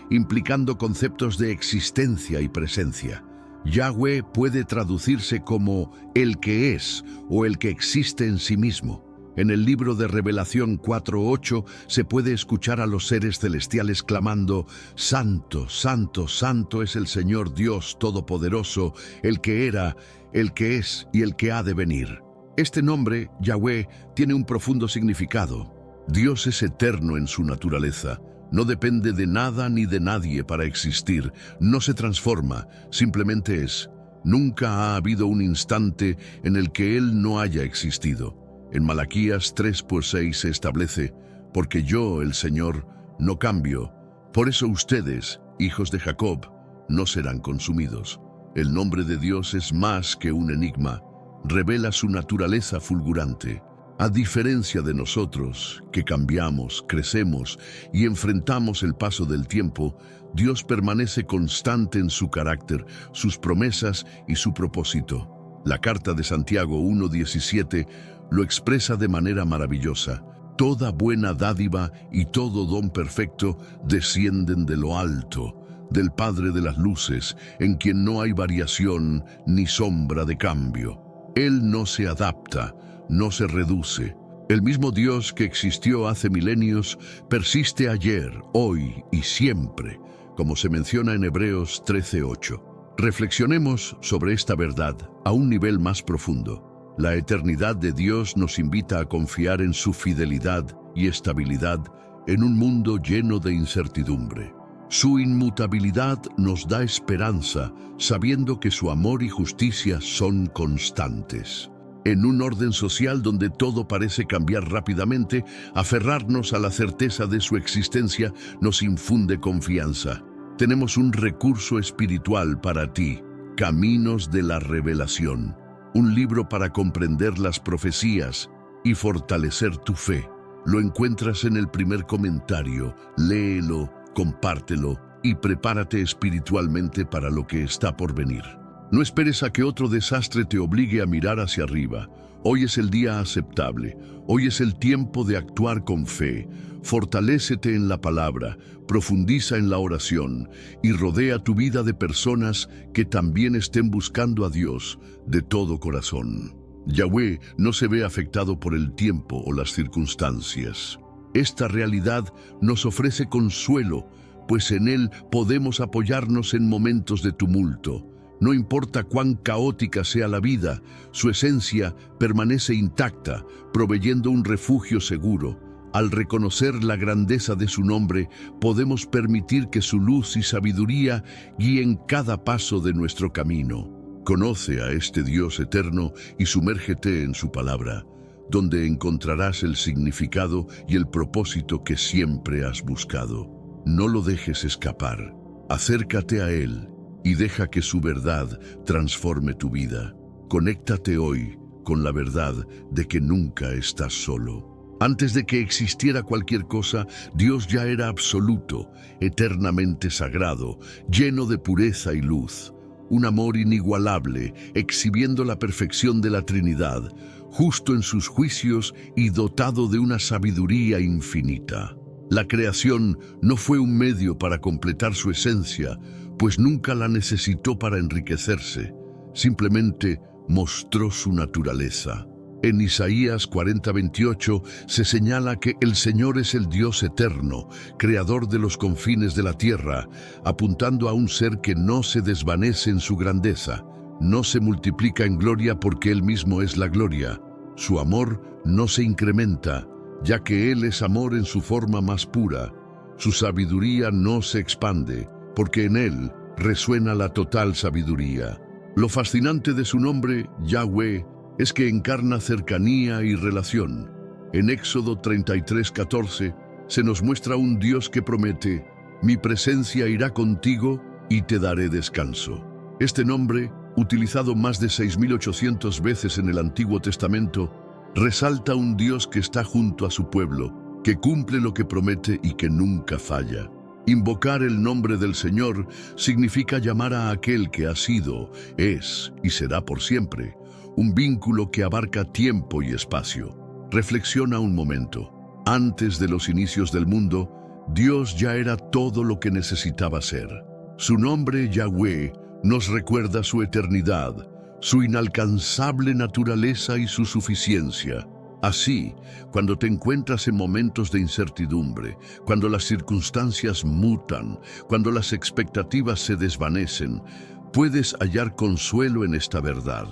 implicando conceptos de existencia y presencia. Yahweh puede traducirse como el que es o el que existe en sí mismo. En el libro de Revelación 4:8 se puede escuchar a los seres celestiales clamando, «Santo, santo, santo es el Señor Dios Todopoderoso, el que era, el que es y el que ha de venir». Este nombre, Yahweh, tiene un profundo significado. Dios es eterno en su naturaleza. No depende de nada ni de nadie para existir. No se transforma, simplemente es. Nunca ha habido un instante en el que Él no haya existido. En Malaquías 3:6 se establece, «Porque yo, el Señor, no cambio. Por eso ustedes, hijos de Jacob, no serán consumidos». El nombre de Dios es más que un enigma. Revela su naturaleza fulgurante. A diferencia de nosotros, que cambiamos, crecemos y enfrentamos el paso del tiempo, Dios permanece constante en su carácter, sus promesas y su propósito. La carta de Santiago 1:17 lo expresa de manera maravillosa. Toda buena dádiva y todo don perfecto descienden de lo alto, del Padre de las luces, en quien no hay variación ni sombra de cambio. Él no se adapta, no se reduce. El mismo Dios que existió hace milenios persiste ayer, hoy y siempre, como se menciona en Hebreos 13:8. Reflexionemos sobre esta verdad a un nivel más profundo. La eternidad de Dios nos invita a confiar en su fidelidad y estabilidad en un mundo lleno de incertidumbre. Su inmutabilidad nos da esperanza, sabiendo que su amor y justicia son constantes. En un orden social donde todo parece cambiar rápidamente, aferrarnos a la certeza de su existencia nos infunde confianza. Tenemos un recurso espiritual para ti, Caminos de la Revelación, un libro para comprender las profecías y fortalecer tu fe. Lo encuentras en el primer comentario. Léelo, compártelo y prepárate espiritualmente para lo que está por venir. No esperes a que otro desastre te obligue a mirar hacia arriba. Hoy es el día aceptable. Hoy es el tiempo de actuar con fe. fortalécete en la palabra, profundiza en la oración y rodea tu vida de personas que también estén buscando a Dios de todo corazón. Yahweh no se ve afectado por el tiempo o las circunstancias. Esta realidad nos ofrece consuelo, pues en Él podemos apoyarnos en momentos de tumulto. No importa cuán caótica sea la vida, su esencia permanece intacta, proveyendo un refugio seguro. Al reconocer la grandeza de su nombre, podemos permitir que su luz y sabiduría guíen cada paso de nuestro camino. Conoce a este Dios eterno y sumérgete en su palabra, donde encontrarás el significado y el propósito que siempre has buscado. No lo dejes escapar. Acércate a Él y deja que su verdad transforme tu vida. Conéctate hoy con la verdad de que nunca estás solo. Antes de que existiera cualquier cosa, Dios ya era absoluto, eternamente sagrado, lleno de pureza y luz. Un amor inigualable, exhibiendo la perfección de la Trinidad, justo en sus juicios y dotado de una sabiduría infinita. La creación no fue un medio para completar su esencia, pues nunca la necesitó para enriquecerse, simplemente mostró su naturaleza. En Isaías 40:28 se señala que el Señor es el Dios eterno, creador de los confines de la tierra, apuntando a un ser que no se desvanece en su grandeza, no se multiplica en gloria porque Él mismo es la gloria. Su amor no se incrementa, ya que Él es amor en su forma más pura. Su sabiduría no se expande, porque en Él resuena la total sabiduría. Lo fascinante de su nombre, Yahweh, es que encarna cercanía y relación. En Éxodo 33:14 se nos muestra un Dios que promete: mi presencia irá contigo y te daré descanso. Este nombre, utilizado más de 6.800 veces en el Antiguo Testamento, resalta un Dios que está junto a su pueblo, que cumple lo que promete y que nunca falla. Invocar el nombre del Señor significa llamar a aquel que ha sido, es y será por siempre, un vínculo que abarca tiempo y espacio. Reflexiona un momento. Antes de los inicios del mundo, Dios ya era todo lo que necesitaba ser. Su nombre, Yahweh, nos recuerda su eternidad, su inalcanzable naturaleza y su suficiencia. Así, cuando te encuentras en momentos de incertidumbre, cuando las circunstancias mutan, cuando las expectativas se desvanecen, puedes hallar consuelo en esta verdad.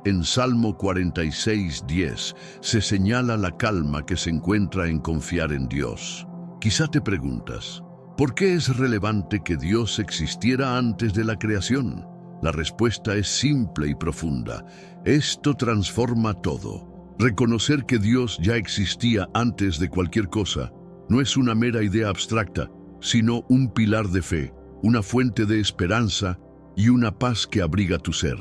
En Salmo 46:10 se señala la calma que se encuentra en confiar en Dios. Quizá te preguntas, ¿por qué es relevante que Dios existiera antes de la creación? La respuesta es simple y profunda. Esto transforma todo. Reconocer que Dios ya existía antes de cualquier cosa no es una mera idea abstracta, sino un pilar de fe, una fuente de esperanza y una paz que abriga tu ser.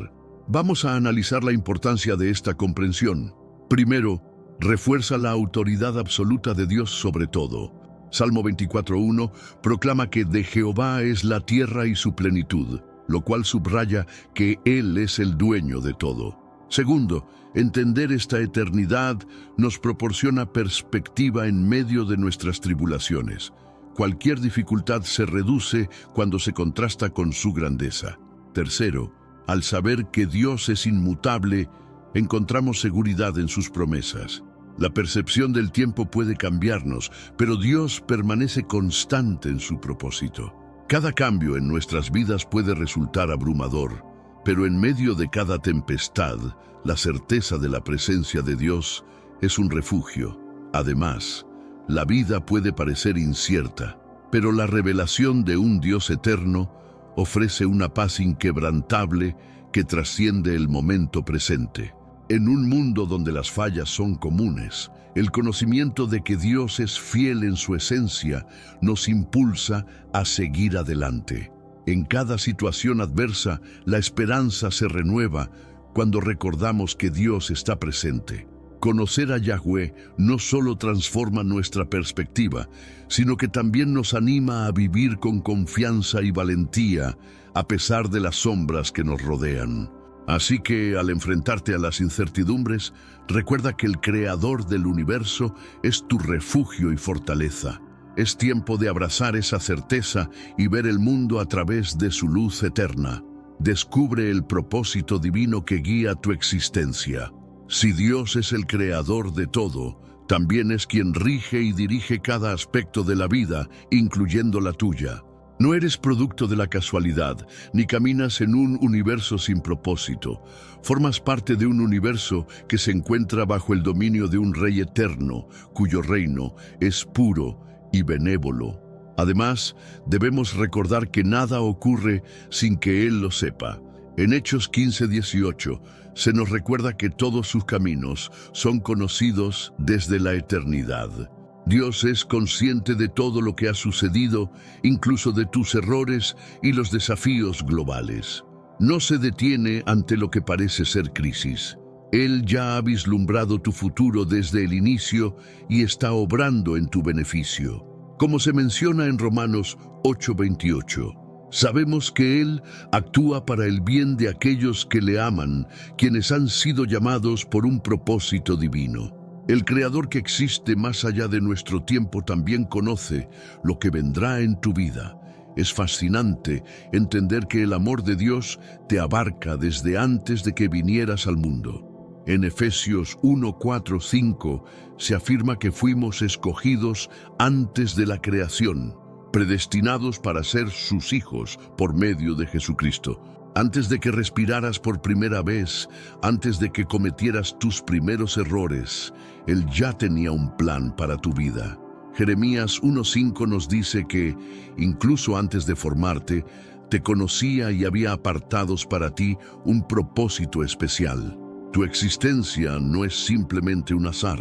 Vamos a analizar la importancia de esta comprensión. Primero, refuerza la autoridad absoluta de Dios sobre todo. Salmo 24:1 proclama que de Jehová es la tierra y su plenitud, lo cual subraya que Él es el dueño de todo. Segundo, entender esta eternidad nos proporciona perspectiva en medio de nuestras tribulaciones. Cualquier dificultad se reduce cuando se contrasta con su grandeza. Tercero, al saber que Dios es inmutable, encontramos seguridad en sus promesas. La percepción del tiempo puede cambiarnos, pero Dios permanece constante en su propósito. Cada cambio en nuestras vidas puede resultar abrumador, pero en medio de cada tempestad, la certeza de la presencia de Dios es un refugio. Además, la vida puede parecer incierta, pero la revelación de un Dios eterno ofrece una paz inquebrantable que trasciende el momento presente. En un mundo donde las fallas son comunes, el conocimiento de que Dios es fiel en su esencia nos impulsa a seguir adelante. En cada situación adversa, la esperanza se renueva cuando recordamos que Dios está presente. Conocer a Yahweh no solo transforma nuestra perspectiva, sino que también nos anima a vivir con confianza y valentía a pesar de las sombras que nos rodean. Así que al enfrentarte a las incertidumbres, recuerda que el creador del universo es tu refugio y fortaleza. Es tiempo de abrazar esa certeza y ver el mundo a través de su luz eterna. Descubre el propósito divino que guía tu existencia. Si Dios es el creador de todo, también es quien rige y dirige cada aspecto de la vida, incluyendo la tuya. No eres producto de la casualidad, ni caminas en un universo sin propósito. Formas parte de un universo que se encuentra bajo el dominio de un rey eterno, cuyo reino es puro y benévolo. Además, debemos recordar que nada ocurre sin que Él lo sepa. En Hechos 15:18 se nos recuerda que todos sus caminos son conocidos desde la eternidad. Dios es consciente de todo lo que ha sucedido, incluso de tus errores y los desafíos globales. No se detiene ante lo que parece ser crisis. Él ya ha vislumbrado tu futuro desde el inicio y está obrando en tu beneficio. Como se menciona en Romanos 8:28, sabemos que Él actúa para el bien de aquellos que le aman, quienes han sido llamados por un propósito divino. El Creador que existe más allá de nuestro tiempo también conoce lo que vendrá en tu vida. Es fascinante entender que el amor de Dios te abarca desde antes de que vinieras al mundo. En Efesios 1:4-5 se afirma que fuimos escogidos antes de la creación, predestinados para ser sus hijos por medio de Jesucristo. Antes de que respiraras por primera vez, antes de que cometieras tus primeros errores, Él ya tenía un plan para tu vida. Jeremías 1:5 nos dice que, incluso antes de formarte, te conocía y había apartados para ti un propósito especial. Tu existencia no es simplemente un azar.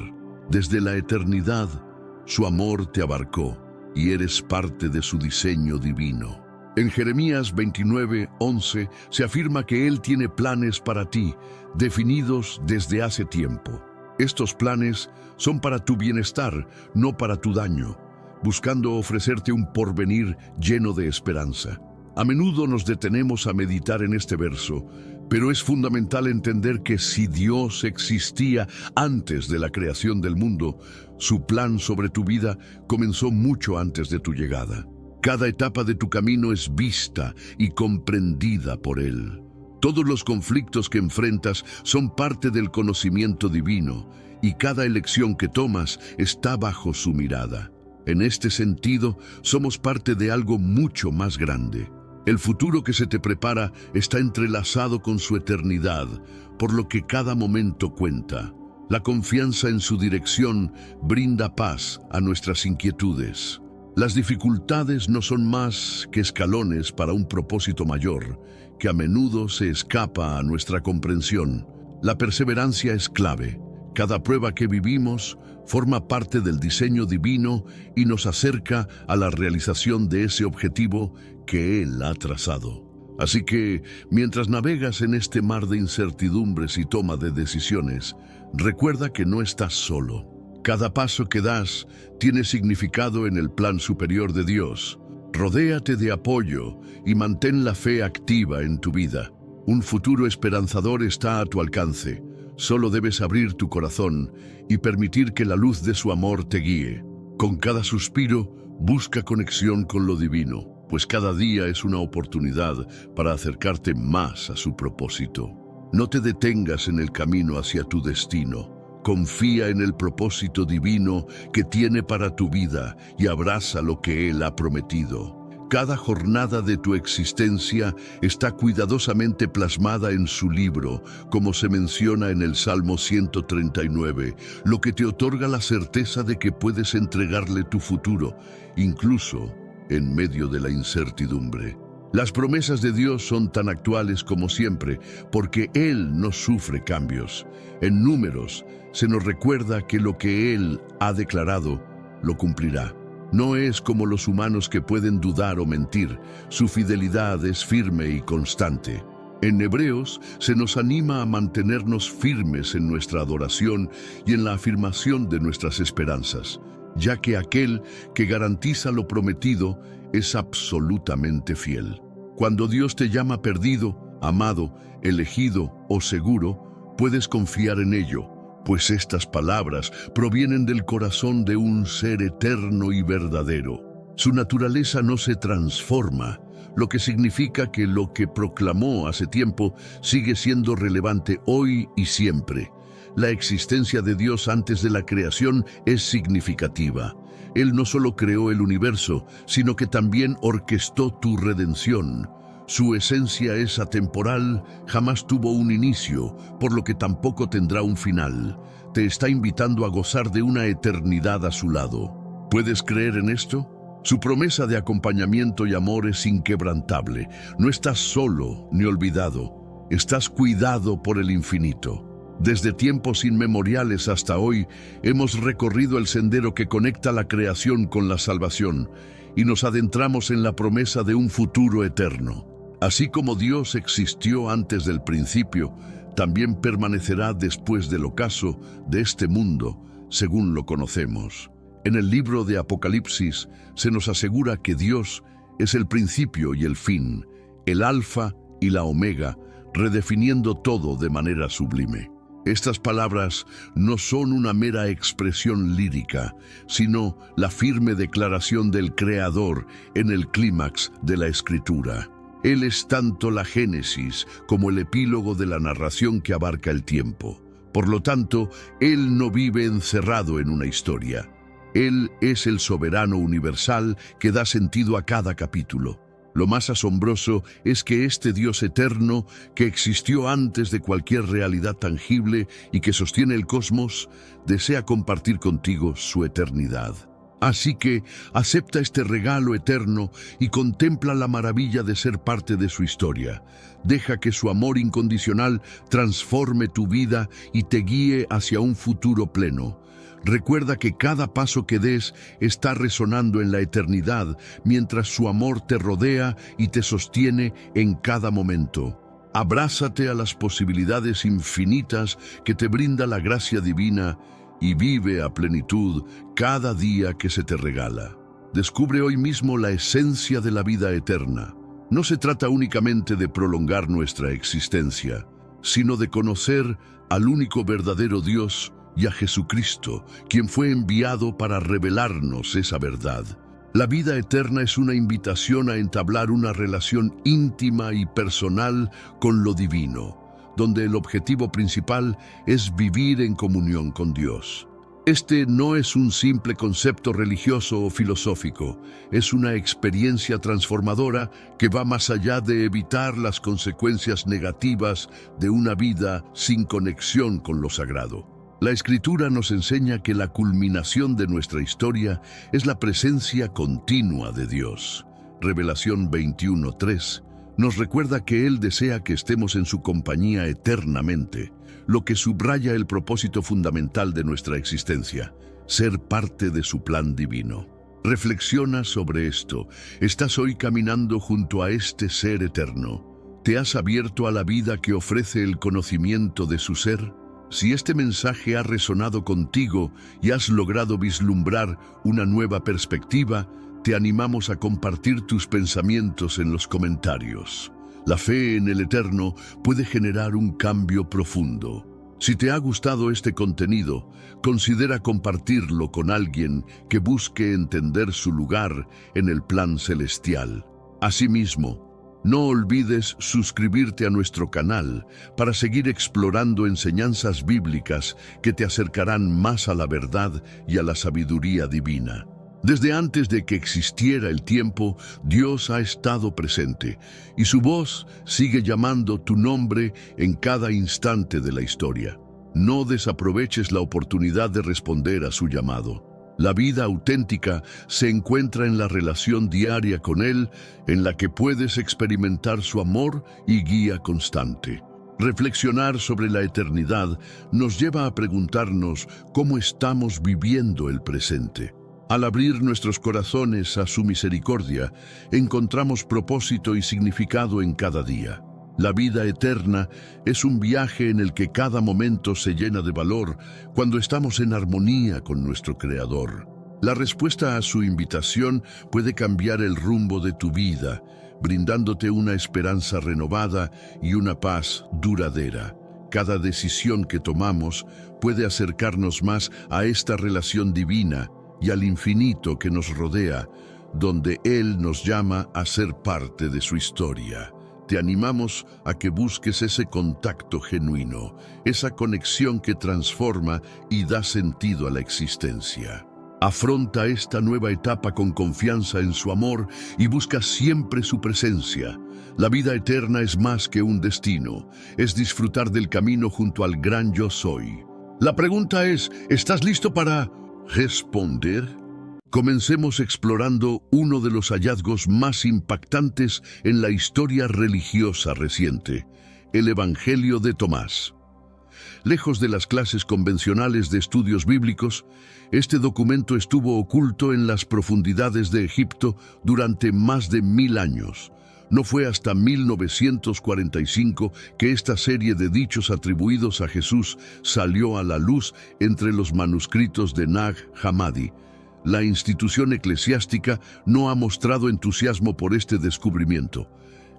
Desde la eternidad, su amor te abarcó y eres parte de su diseño divino. En Jeremías 29:11 se afirma que Él tiene planes para ti, definidos desde hace tiempo. Estos planes son para tu bienestar, no para tu daño, buscando ofrecerte un porvenir lleno de esperanza. A menudo nos detenemos a meditar en este verso, pero es fundamental entender que si Dios existía antes de la creación del mundo, su plan sobre tu vida comenzó mucho antes de tu llegada. Cada etapa de tu camino es vista y comprendida por Él. Todos los conflictos que enfrentas son parte del conocimiento divino, y cada elección que tomas está bajo su mirada. En este sentido, somos parte de algo mucho más grande. El futuro que se te prepara está entrelazado con su eternidad, por lo que cada momento cuenta. La confianza en su dirección brinda paz a nuestras inquietudes. Las dificultades no son más que escalones para un propósito mayor, que a menudo se escapa a nuestra comprensión. La perseverancia es clave. Cada prueba que vivimos forma parte del diseño divino y nos acerca a la realización de ese objetivo que Él ha trazado. Así que, mientras navegas en este mar de incertidumbres y toma de decisiones, recuerda que no estás solo. Cada paso que das tiene significado en el plan superior de Dios. Rodéate de apoyo y mantén la fe activa en tu vida. Un futuro esperanzador está a tu alcance. Solo debes abrir tu corazón y permitir que la luz de su amor te guíe. Con cada suspiro, busca conexión con lo divino, pues cada día es una oportunidad para acercarte más a su propósito. No te detengas en el camino hacia tu destino. Confía en el propósito divino que tiene para tu vida y abraza lo que Él ha prometido. Cada jornada de tu existencia está cuidadosamente plasmada en su libro, como se menciona en el Salmo 139, lo que te otorga la certeza de que puedes entregarle tu futuro, incluso en medio de la incertidumbre. Las promesas de Dios son tan actuales como siempre, porque Él no sufre cambios. En Números se nos recuerda que lo que Él ha declarado, lo cumplirá. No es como los humanos que pueden dudar o mentir. Su fidelidad es firme y constante. En Hebreos se nos anima a mantenernos firmes en nuestra adoración y en la afirmación de nuestras esperanzas, ya que aquel que garantiza lo prometido es absolutamente fiel. Cuando Dios te llama perdido, Amado, elegido o seguro, puedes confiar en ello, pues estas palabras provienen del corazón de un ser eterno y verdadero. Su naturaleza no se transforma, lo que significa que lo que proclamó hace tiempo sigue siendo relevante hoy y siempre. La existencia de Dios antes de la creación es significativa. Él no solo creó el universo, sino que también orquestó tu redención. Su esencia es atemporal, jamás tuvo un inicio, por lo que tampoco tendrá un final. Te está invitando a gozar de una eternidad a su lado. ¿Puedes creer en esto? Su promesa de acompañamiento y amor es inquebrantable. No estás solo ni olvidado. Estás cuidado por el infinito. Desde tiempos inmemoriales hasta hoy, hemos recorrido el sendero que conecta la creación con la salvación y nos adentramos en la promesa de un futuro eterno. Así como Dios existió antes del principio, también permanecerá después del ocaso de este mundo, según lo conocemos. En el libro de Apocalipsis se nos asegura que Dios es el principio y el fin, el alfa y la omega, redefiniendo todo de manera sublime. Estas palabras no son una mera expresión lírica, sino la firme declaración del Creador en el clímax de la Escritura. Él es tanto la génesis como el epílogo de la narración que abarca el tiempo. Por lo tanto, Él no vive encerrado en una historia. Él es el soberano universal que da sentido a cada capítulo. Lo más asombroso es que este Dios eterno, que existió antes de cualquier realidad tangible y que sostiene el cosmos, desea compartir contigo su eternidad. Así que acepta este regalo eterno y contempla la maravilla de ser parte de su historia. Deja que su amor incondicional transforme tu vida y te guíe hacia un futuro pleno. Recuerda que cada paso que des está resonando en la eternidad, mientras su amor te rodea y te sostiene en cada momento. Abrázate a las posibilidades infinitas que te brinda la gracia divina y vive a plenitud cada día que se te regala. Descubre hoy mismo la esencia de la vida eterna. No se trata únicamente de prolongar nuestra existencia, sino de conocer al único verdadero Dios y a Jesucristo, quien fue enviado para revelarnos esa verdad. La vida eterna es una invitación a entablar una relación íntima y personal con lo divino, donde el objetivo principal es vivir en comunión con Dios. Este no es un simple concepto religioso o filosófico, es una experiencia transformadora que va más allá de evitar las consecuencias negativas de una vida sin conexión con lo sagrado. La Escritura nos enseña que la culminación de nuestra historia es la presencia continua de Dios. Revelación 21:3 nos recuerda que Él desea que estemos en su compañía eternamente, lo que subraya el propósito fundamental de nuestra existencia, ser parte de su plan divino. Reflexiona sobre esto. ¿Estás hoy caminando junto a este ser eterno? ¿Te has abierto a la vida que ofrece el conocimiento de su ser? Si este mensaje ha resonado contigo y has logrado vislumbrar una nueva perspectiva, te animamos a compartir tus pensamientos en los comentarios. La fe en el Eterno puede generar un cambio profundo. Si te ha gustado este contenido, considera compartirlo con alguien que busque entender su lugar en el plan celestial. Asimismo, no olvides suscribirte a nuestro canal para seguir explorando enseñanzas bíblicas que te acercarán más a la verdad y a la sabiduría divina. Desde antes de que existiera el tiempo, Dios ha estado presente y su voz sigue llamando tu nombre en cada instante de la historia. No desaproveches la oportunidad de responder a su llamado. La vida auténtica se encuentra en la relación diaria con Él, en la que puedes experimentar su amor y guía constante. Reflexionar sobre la eternidad nos lleva a preguntarnos cómo estamos viviendo el presente. Al abrir nuestros corazones a su misericordia, encontramos propósito y significado en cada día. La vida eterna es un viaje en el que cada momento se llena de valor cuando estamos en armonía con nuestro Creador. La respuesta a su invitación puede cambiar el rumbo de tu vida, brindándote una esperanza renovada y una paz duradera. Cada decisión que tomamos puede acercarnos más a esta relación divina y al infinito que nos rodea, donde Él nos llama a ser parte de su historia. Te animamos a que busques ese contacto genuino, esa conexión que transforma y da sentido a la existencia. Afronta esta nueva etapa con confianza en su amor y busca siempre su presencia. La vida eterna es más que un destino, es disfrutar del camino junto al gran yo soy. La pregunta es, ¿estás listo para responder? Comencemos explorando uno de los hallazgos más impactantes en la historia religiosa reciente, el Evangelio de Tomás. Lejos de las clases convencionales de estudios bíblicos, este documento estuvo oculto en las profundidades de Egipto durante más de 1000 años. No fue hasta 1945 que esta serie de dichos atribuidos a Jesús salió a la luz entre los manuscritos de Nag Hammadi. La institución eclesiástica no ha mostrado entusiasmo por este descubrimiento.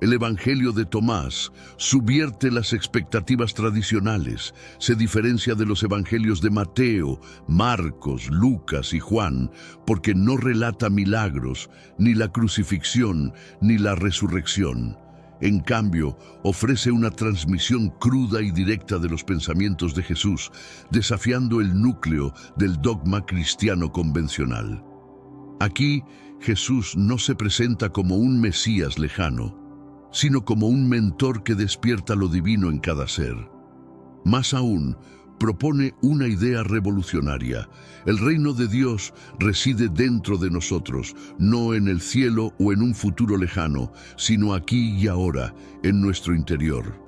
El Evangelio de Tomás subvierte las expectativas tradicionales, se diferencia de los evangelios de Mateo, Marcos, Lucas y Juan, porque no relata milagros, ni la crucifixión, ni la resurrección. En cambio, ofrece una transmisión cruda y directa de los pensamientos de Jesús, desafiando el núcleo del dogma cristiano convencional. Aquí, Jesús no se presenta como un Mesías lejano, sino como un mentor que despierta lo divino en cada ser. Más aún, propone una idea revolucionaria. El reino de Dios reside dentro de nosotros, no en el cielo o en un futuro lejano, sino aquí y ahora, en nuestro interior.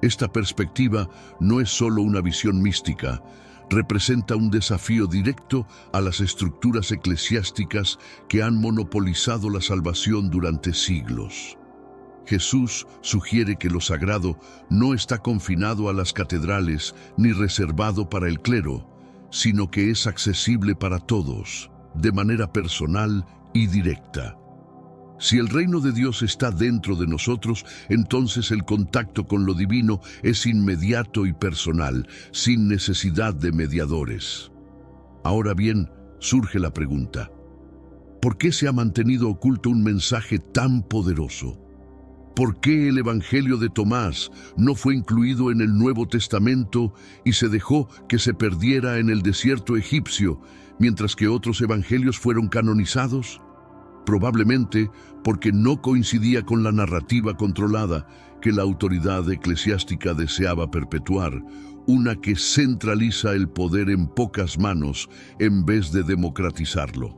Esta perspectiva no es solo una visión mística, representa un desafío directo a las estructuras eclesiásticas que han monopolizado la salvación durante siglos. Jesús sugiere que lo sagrado no está confinado a las catedrales ni reservado para el clero, sino que es accesible para todos, de manera personal y directa. Si el reino de Dios está dentro de nosotros, entonces el contacto con lo divino es inmediato y personal, sin necesidad de mediadores. Ahora bien, surge la pregunta: ¿por qué se ha mantenido oculto un mensaje tan poderoso? ¿Por qué el Evangelio de Tomás no fue incluido en el Nuevo Testamento y se dejó que se perdiera en el desierto egipcio, mientras que otros evangelios fueron canonizados? Probablemente porque no coincidía con la narrativa controlada que la autoridad eclesiástica deseaba perpetuar, una que centraliza el poder en pocas manos en vez de democratizarlo.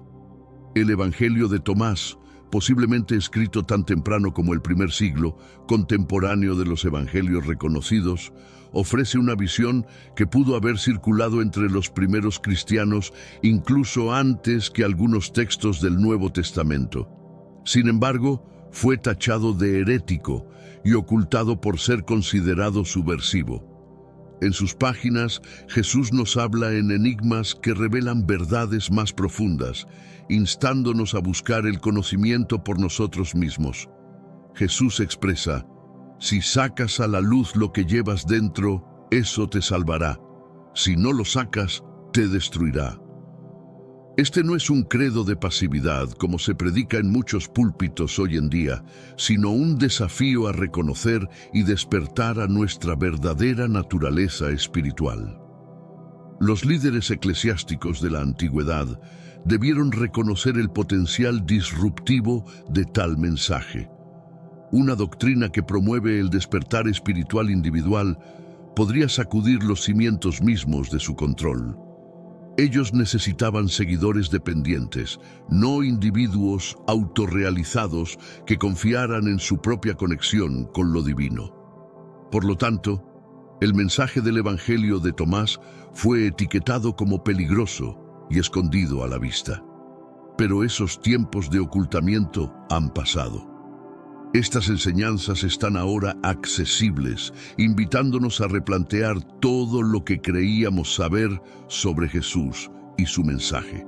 El Evangelio de Tomás, posiblemente escrito tan temprano como el primer siglo, contemporáneo de los evangelios reconocidos, ofrece una visión que pudo haber circulado entre los primeros cristianos incluso antes que algunos textos del Nuevo Testamento. Sin embargo, fue tachado de herético y ocultado por ser considerado subversivo. En sus páginas, Jesús nos habla en enigmas que revelan verdades más profundas, instándonos a buscar el conocimiento por nosotros mismos. Jesús expresa: si sacas a la luz lo que llevas dentro, eso te salvará. Si no lo sacas, te destruirá. Este no es un credo de pasividad, como se predica en muchos púlpitos hoy en día, sino un desafío a reconocer y despertar a nuestra verdadera naturaleza espiritual. Los líderes eclesiásticos de la antigüedad debieron reconocer el potencial disruptivo de tal mensaje. Una doctrina que promueve el despertar espiritual individual podría sacudir los cimientos mismos de su control. Ellos necesitaban seguidores dependientes, no individuos autorrealizados que confiaran en su propia conexión con lo divino. Por lo tanto, el mensaje del Evangelio de Tomás fue etiquetado como peligroso y escondido a la vista. Pero esos tiempos de ocultamiento han pasado. Estas enseñanzas están ahora accesibles, invitándonos a replantear todo lo que creíamos saber sobre Jesús y su mensaje.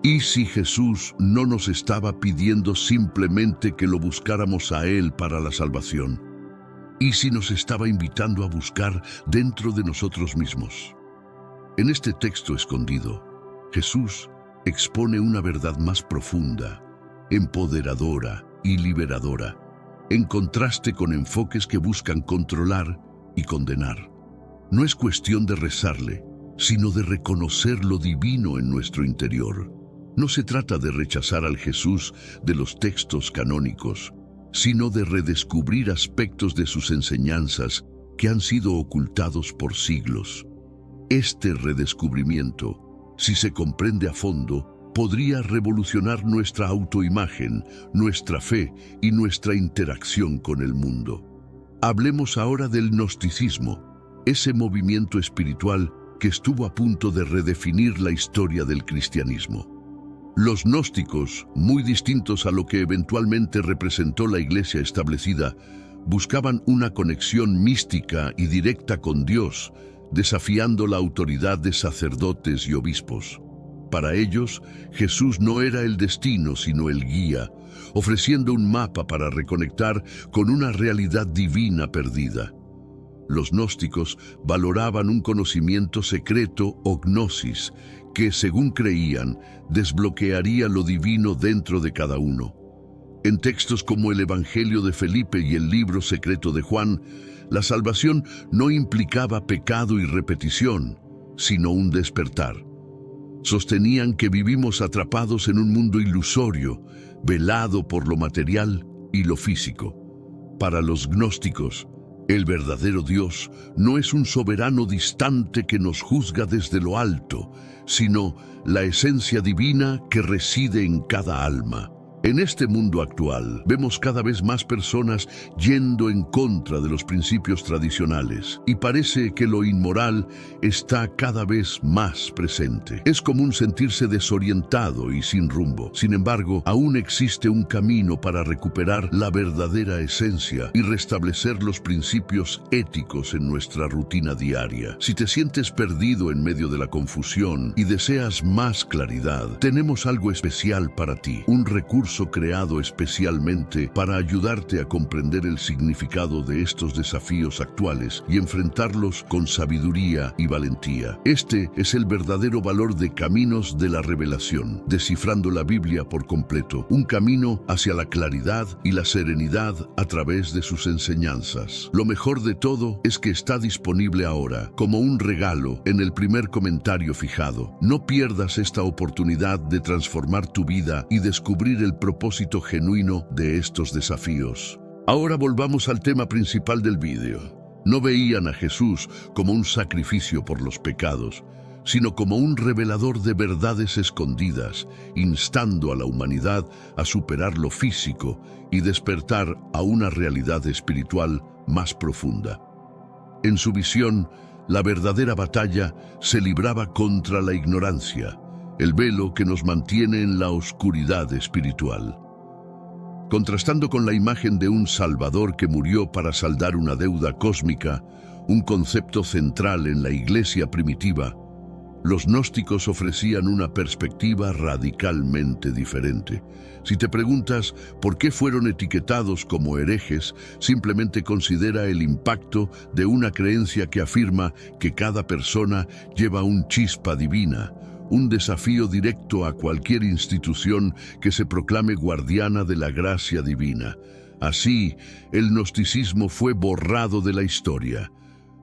¿Y si Jesús no nos estaba pidiendo simplemente que lo buscáramos a Él para la salvación? ¿Y si nos estaba invitando a buscar dentro de nosotros mismos? En este texto escondido, Jesús expone una verdad más profunda, empoderadora y liberadora, en contraste con enfoques que buscan controlar y condenar. No es cuestión de rezarle, sino de reconocer lo divino en nuestro interior. No se trata de rechazar al Jesús de los textos canónicos, sino de redescubrir aspectos de sus enseñanzas que han sido ocultados por siglos. Este redescubrimiento, si se comprende a fondo, podría revolucionar nuestra autoimagen, nuestra fe y nuestra interacción con el mundo. Hablemos ahora del gnosticismo, ese movimiento espiritual que estuvo a punto de redefinir la historia del cristianismo. Los gnósticos, muy distintos a lo que eventualmente representó la Iglesia establecida, buscaban una conexión mística y directa con Dios, desafiando la autoridad de sacerdotes y obispos. Para ellos, Jesús no era el destino, sino el guía, ofreciendo un mapa para reconectar con una realidad divina perdida. Los gnósticos valoraban un conocimiento secreto o gnosis, que, según creían, desbloquearía lo divino dentro de cada uno. En textos como el Evangelio de Felipe y el libro secreto de Juan, la salvación no implicaba pecado y repetición, sino un despertar. Sostenían que vivimos atrapados en un mundo ilusorio, velado por lo material y lo físico. Para los gnósticos, el verdadero Dios no es un soberano distante que nos juzga desde lo alto, sino la esencia divina que reside en cada alma. En este mundo actual, vemos cada vez más personas yendo en contra de los principios tradicionales y parece que lo inmoral está cada vez más presente. Es común sentirse desorientado y sin rumbo. Sin embargo, aún existe un camino para recuperar la verdadera esencia y restablecer los principios éticos en nuestra rutina diaria. Si te sientes perdido en medio de la confusión y deseas más claridad, tenemos algo especial para ti, un recurso creado especialmente para ayudarte a comprender el significado de estos desafíos actuales y enfrentarlos con sabiduría y valentía. Este es el verdadero valor de Caminos de la Revelación, descifrando la Biblia por completo, un camino hacia la claridad y la serenidad a través de sus enseñanzas. Lo mejor de todo es que está disponible ahora, como un regalo, en el primer comentario fijado. No pierdas esta oportunidad de transformar tu vida y descubrir el propósito genuino de estos desafíos. Ahora volvamos al tema principal del vídeo. No veían a Jesús como un sacrificio por los pecados, sino como un revelador de verdades escondidas, instando a la humanidad a superar lo físico y despertar a una realidad espiritual más profunda. En su visión, la verdadera batalla se libraba contra la ignorancia, el velo que nos mantiene en la oscuridad espiritual. Contrastando con la imagen de un Salvador que murió para saldar una deuda cósmica, un concepto central en la Iglesia primitiva, los gnósticos ofrecían una perspectiva radicalmente diferente. Si te preguntas por qué fueron etiquetados como herejes, simplemente considera el impacto de una creencia que afirma que cada persona lleva un chispa divina, un desafío directo a cualquier institución que se proclame guardiana de la gracia divina. Así, el gnosticismo fue borrado de la historia.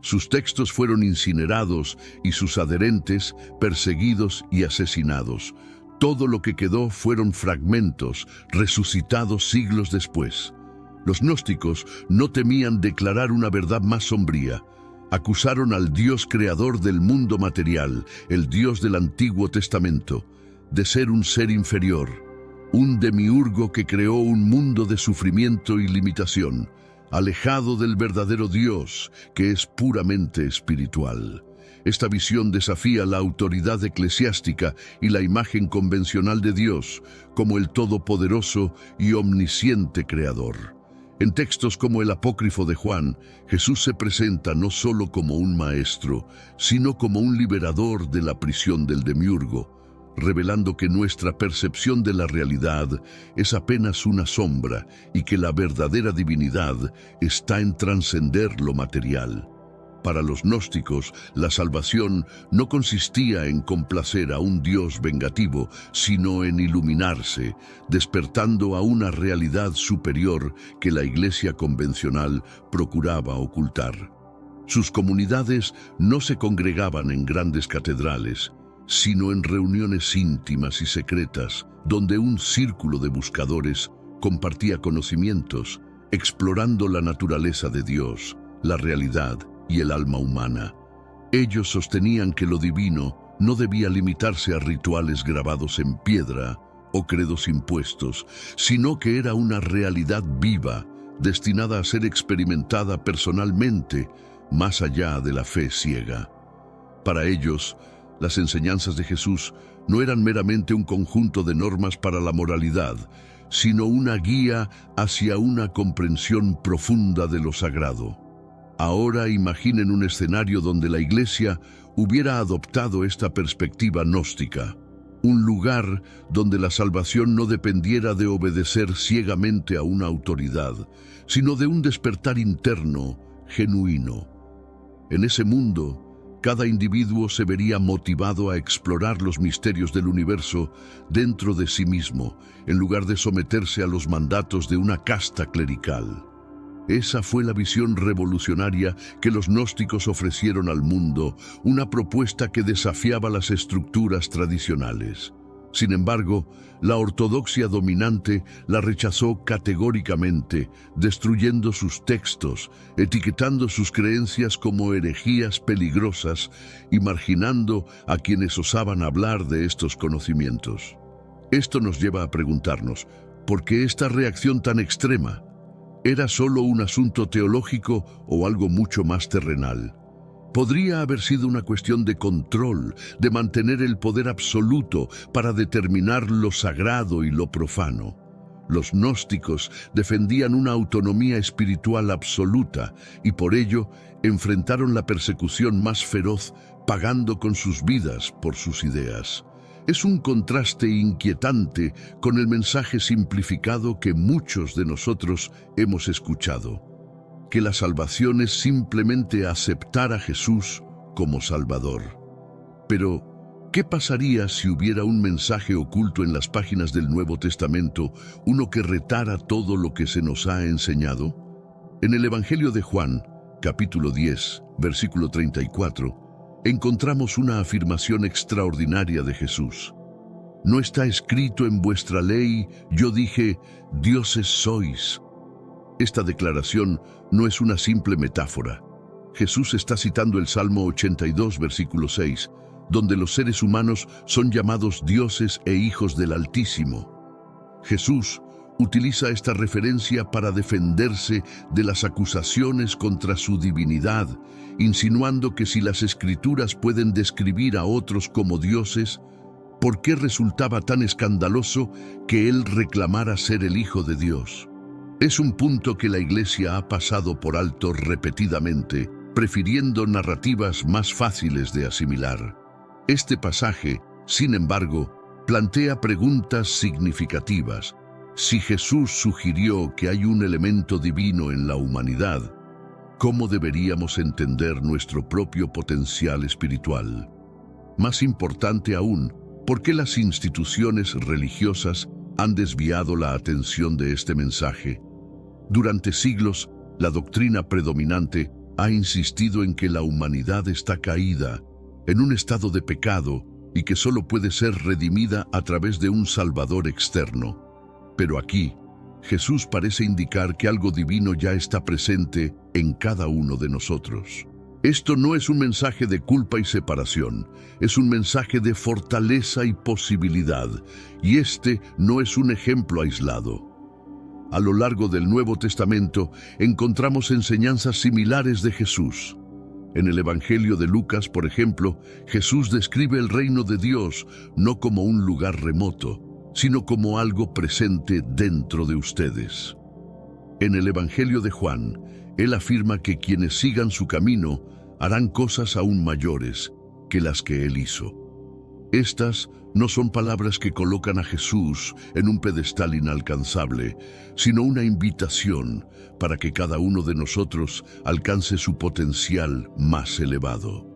Sus textos fueron incinerados y sus adherentes perseguidos y asesinados. Todo lo que quedó fueron fragmentos, resucitados siglos después. Los gnósticos no temían declarar una verdad más sombría. Acusaron al Dios creador del mundo material, el Dios del Antiguo Testamento, de ser un ser inferior, un demiurgo que creó un mundo de sufrimiento y limitación, alejado del verdadero Dios, que es puramente espiritual. Esta visión desafía la autoridad eclesiástica y la imagen convencional de Dios como el todopoderoso y omnisciente creador. En textos como el Apócrifo de Juan, Jesús se presenta no solo como un maestro, sino como un liberador de la prisión del demiurgo, revelando que nuestra percepción de la realidad es apenas una sombra y que la verdadera divinidad está en trascender lo material. Para los gnósticos, la salvación no consistía en complacer a un Dios vengativo, sino en iluminarse, despertando a una realidad superior que la Iglesia convencional procuraba ocultar. Sus comunidades no se congregaban en grandes catedrales, sino en reuniones íntimas y secretas, donde un círculo de buscadores compartía conocimientos, explorando la naturaleza de Dios, la realidad y el alma humana. Ellos sostenían que lo divino no debía limitarse a rituales grabados en piedra o credos impuestos, sino que era una realidad viva, destinada a ser experimentada personalmente, más allá de la fe ciega. Para ellos, las enseñanzas de Jesús no eran meramente un conjunto de normas para la moralidad, sino una guía hacia una comprensión profunda de lo sagrado. Ahora imaginen un escenario donde la Iglesia hubiera adoptado esta perspectiva gnóstica, un lugar donde la salvación no dependiera de obedecer ciegamente a una autoridad, sino de un despertar interno, genuino. En ese mundo, cada individuo se vería motivado a explorar los misterios del universo dentro de sí mismo, en lugar de someterse a los mandatos de una casta clerical. Esa fue la visión revolucionaria que los gnósticos ofrecieron al mundo, una propuesta que desafiaba las estructuras tradicionales. Sin embargo, la ortodoxia dominante la rechazó categóricamente, destruyendo sus textos, etiquetando sus creencias como herejías peligrosas y marginando a quienes osaban hablar de estos conocimientos. Esto nos lleva a preguntarnos, ¿por qué esta reacción tan extrema? ¿Era solo un asunto teológico o algo mucho más terrenal? Podría haber sido una cuestión de control, de mantener el poder absoluto para determinar lo sagrado y lo profano. Los gnósticos defendían una autonomía espiritual absoluta y por ello enfrentaron la persecución más feroz, pagando con sus vidas por sus ideas. Es un contraste inquietante con el mensaje simplificado que muchos de nosotros hemos escuchado, que la salvación es simplemente aceptar a Jesús como Salvador. Pero, ¿qué pasaría si hubiera un mensaje oculto en las páginas del Nuevo Testamento, uno que retara todo lo que se nos ha enseñado? En el Evangelio de Juan, capítulo 10, versículo 34, encontramos una afirmación extraordinaria de Jesús. No está escrito en vuestra ley, yo dije, dioses sois. Esta declaración no es una simple metáfora. Jesús está citando el Salmo 82, versículo 6, donde los seres humanos son llamados dioses e hijos del Altísimo. Jesús utiliza esta referencia para defenderse de las acusaciones contra su divinidad, insinuando que si las Escrituras pueden describir a otros como dioses, ¿por qué resultaba tan escandaloso que él reclamara ser el Hijo de Dios? Es un punto que la Iglesia ha pasado por alto repetidamente, prefiriendo narrativas más fáciles de asimilar. Este pasaje, sin embargo, plantea preguntas significativas. Si Jesús sugirió que hay un elemento divino en la humanidad, ¿cómo deberíamos entender nuestro propio potencial espiritual? Más importante aún, ¿por qué las instituciones religiosas han desviado la atención de este mensaje? Durante siglos, la doctrina predominante ha insistido en que la humanidad está caída, en un estado de pecado, y que solo puede ser redimida a través de un Salvador externo. Pero aquí, Jesús parece indicar que algo divino ya está presente en cada uno de nosotros. Esto no es un mensaje de culpa y separación, es un mensaje de fortaleza y posibilidad, y este no es un ejemplo aislado. A lo largo del Nuevo Testamento encontramos enseñanzas similares de Jesús. En el Evangelio de Lucas, por ejemplo, Jesús describe el reino de Dios no como un lugar remoto, sino como algo presente dentro de ustedes. En el Evangelio de Juan, él afirma que quienes sigan su camino harán cosas aún mayores que las que él hizo. Estas no son palabras que colocan a Jesús en un pedestal inalcanzable, sino una invitación para que cada uno de nosotros alcance su potencial más elevado.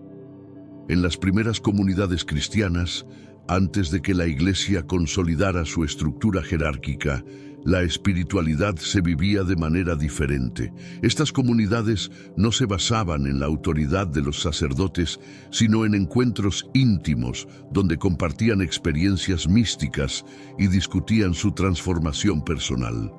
En las primeras comunidades cristianas, antes de que la Iglesia consolidara su estructura jerárquica, la espiritualidad se vivía de manera diferente. Estas comunidades no se basaban en la autoridad de los sacerdotes, sino en encuentros íntimos donde compartían experiencias místicas y discutían su transformación personal.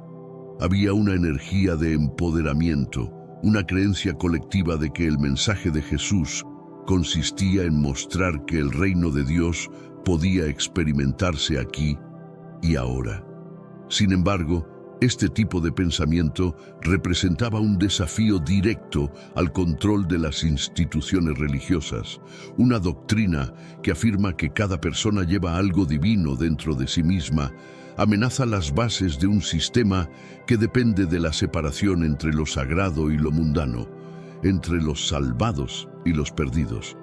Había una energía de empoderamiento, una creencia colectiva de que el mensaje de Jesús consistía en mostrar que el reino de Dios podía experimentarse aquí y ahora. Sin embargo, este tipo de pensamiento representaba un desafío directo al control de las instituciones religiosas, una doctrina que afirma que cada persona lleva algo divino dentro de sí misma, amenaza las bases de un sistema que depende de la separación entre lo sagrado y lo mundano, entre los salvados y los perdidos.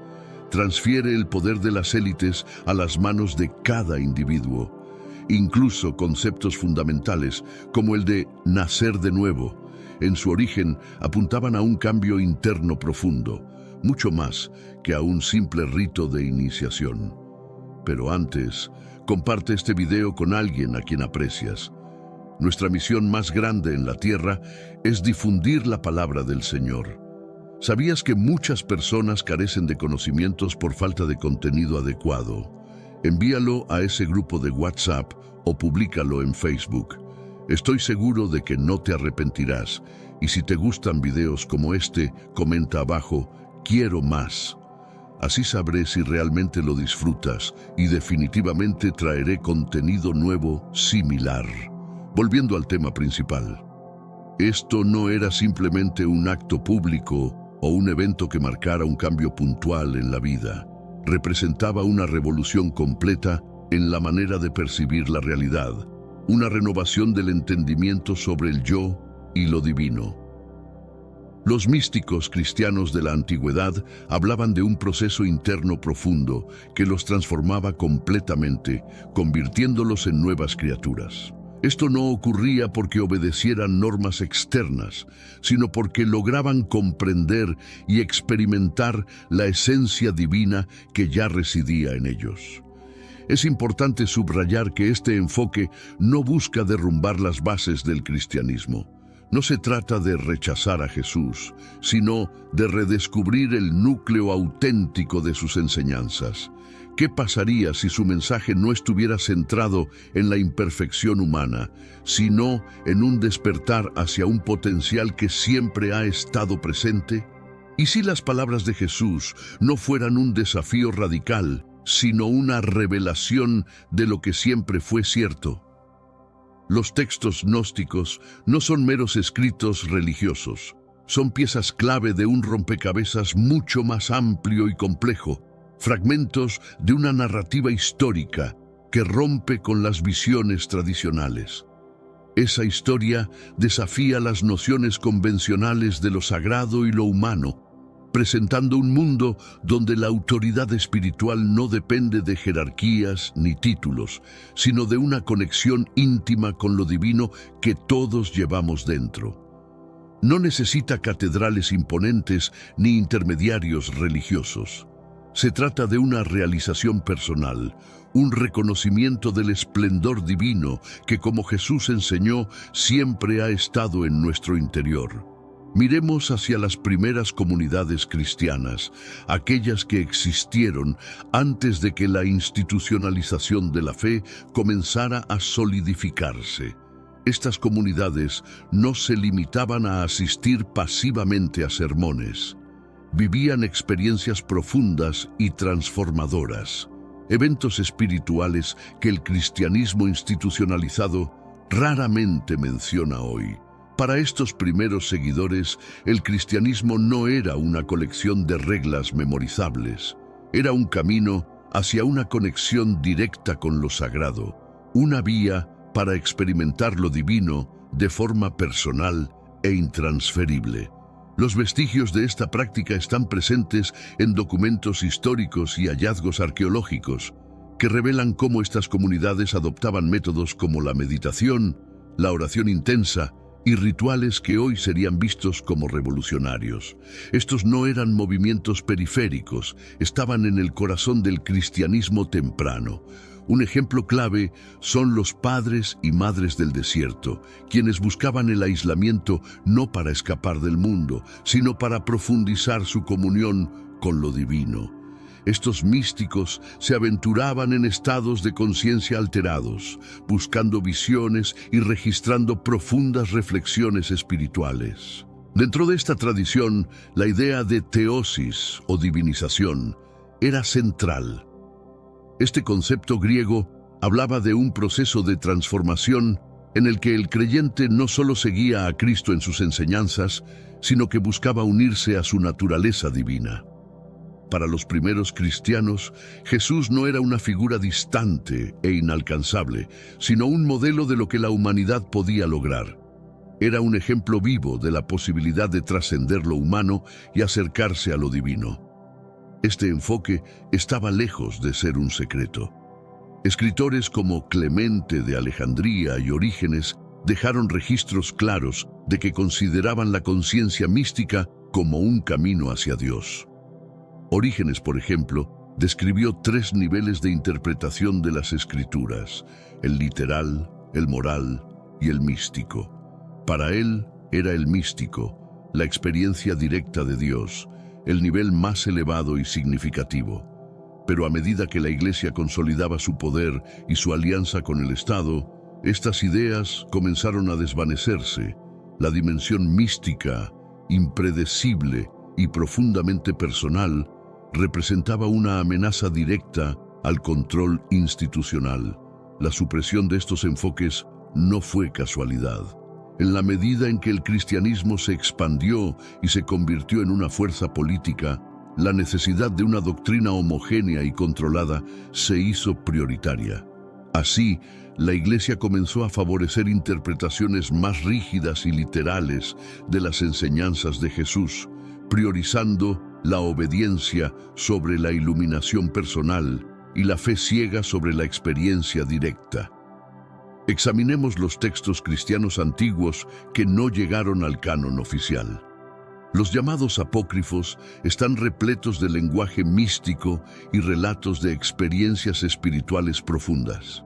Transfiere el poder de las élites a las manos de cada individuo. Incluso conceptos fundamentales, como el de nacer de nuevo, en su origen apuntaban a un cambio interno profundo, mucho más que a un simple rito de iniciación. Pero antes, comparte este video con alguien a quien aprecias. Nuestra misión más grande en la tierra es difundir la palabra del Señor. ¿Sabías que muchas personas carecen de conocimientos por falta de contenido adecuado? Envíalo a ese grupo de WhatsApp o públicalo en Facebook. Estoy seguro de que no te arrepentirás. Y si te gustan videos como este, comenta abajo, quiero más. Así sabré si realmente lo disfrutas y definitivamente traeré contenido nuevo similar. Volviendo al tema principal. Esto no era simplemente un acto público o un evento que marcara un cambio puntual en la vida. Representaba una revolución completa en la manera de percibir la realidad, una renovación del entendimiento sobre el yo y lo divino. Los místicos cristianos de la antigüedad hablaban de un proceso interno profundo que los transformaba completamente, convirtiéndolos en nuevas criaturas. Esto no ocurría porque obedecieran normas externas, sino porque lograban comprender y experimentar la esencia divina que ya residía en ellos. Es importante subrayar que este enfoque no busca derrumbar las bases del cristianismo. No se trata de rechazar a Jesús, sino de redescubrir el núcleo auténtico de sus enseñanzas. ¿Qué pasaría si su mensaje no estuviera centrado en la imperfección humana, sino en un despertar hacia un potencial que siempre ha estado presente? ¿Y si las palabras de Jesús no fueran un desafío radical, sino una revelación de lo que siempre fue cierto? Los textos gnósticos no son meros escritos religiosos, son piezas clave de un rompecabezas mucho más amplio y complejo, fragmentos de una narrativa histórica que rompe con las visiones tradicionales. Esa historia desafía las nociones convencionales de lo sagrado y lo humano, presentando un mundo donde la autoridad espiritual no depende de jerarquías ni títulos, sino de una conexión íntima con lo divino que todos llevamos dentro. No necesita catedrales imponentes ni intermediarios religiosos. Se trata de una realización personal, un reconocimiento del esplendor divino que, como Jesús enseñó, siempre ha estado en nuestro interior. Miremos hacia las primeras comunidades cristianas, aquellas que existieron antes de que la institucionalización de la fe comenzara a solidificarse. Estas comunidades no se limitaban a asistir pasivamente a sermones. Vivían experiencias profundas y transformadoras, eventos espirituales que el cristianismo institucionalizado raramente menciona hoy. Para estos primeros seguidores, el cristianismo no era una colección de reglas memorizables, era un camino hacia una conexión directa con lo sagrado, una vía para experimentar lo divino de forma personal e intransferible. Los vestigios de esta práctica están presentes en documentos históricos y hallazgos arqueológicos. que revelan cómo estas comunidades adoptaban métodos como la meditación, la oración intensa y rituales que hoy serían vistos como revolucionarios. Estos no eran movimientos periféricos, estaban en el corazón del cristianismo temprano. Un ejemplo clave son los padres y madres del desierto, quienes buscaban el aislamiento no para escapar del mundo, sino para profundizar su comunión con lo divino. Estos místicos se aventuraban en estados de conciencia alterados, buscando visiones y registrando profundas reflexiones espirituales. Dentro de esta tradición, la idea de teosis o divinización era central. Este concepto griego hablaba de un proceso de transformación en el que el creyente no solo seguía a Cristo en sus enseñanzas, sino que buscaba unirse a su naturaleza divina. Para los primeros cristianos, Jesús no era una figura distante e inalcanzable, sino un modelo de lo que la humanidad podía lograr. Era un ejemplo vivo de la posibilidad de trascender lo humano y acercarse a lo divino. Este enfoque estaba lejos de ser un secreto. Escritores como Clemente de Alejandría y Orígenes dejaron registros claros de que consideraban la conciencia mística como un camino hacia Dios. Orígenes, por ejemplo, describió 3 niveles de interpretación de las Escrituras: el literal, el moral y el místico. Para él era el místico, la experiencia directa de Dios, el nivel más elevado y significativo. Pero a medida que la Iglesia consolidaba su poder y su alianza con el Estado, estas ideas comenzaron a desvanecerse. La dimensión mística, impredecible y profundamente personal, representaba una amenaza directa al control institucional. La supresión de estos enfoques no fue casualidad. En la medida en que el cristianismo se expandió y se convirtió en una fuerza política, la necesidad de una doctrina homogénea y controlada se hizo prioritaria. Así, la Iglesia comenzó a favorecer interpretaciones más rígidas y literales de las enseñanzas de Jesús, priorizando la obediencia sobre la iluminación personal y la fe ciega sobre la experiencia directa. Examinemos los textos cristianos antiguos que no llegaron al canon oficial. Los llamados apócrifos están repletos de lenguaje místico y relatos de experiencias espirituales profundas.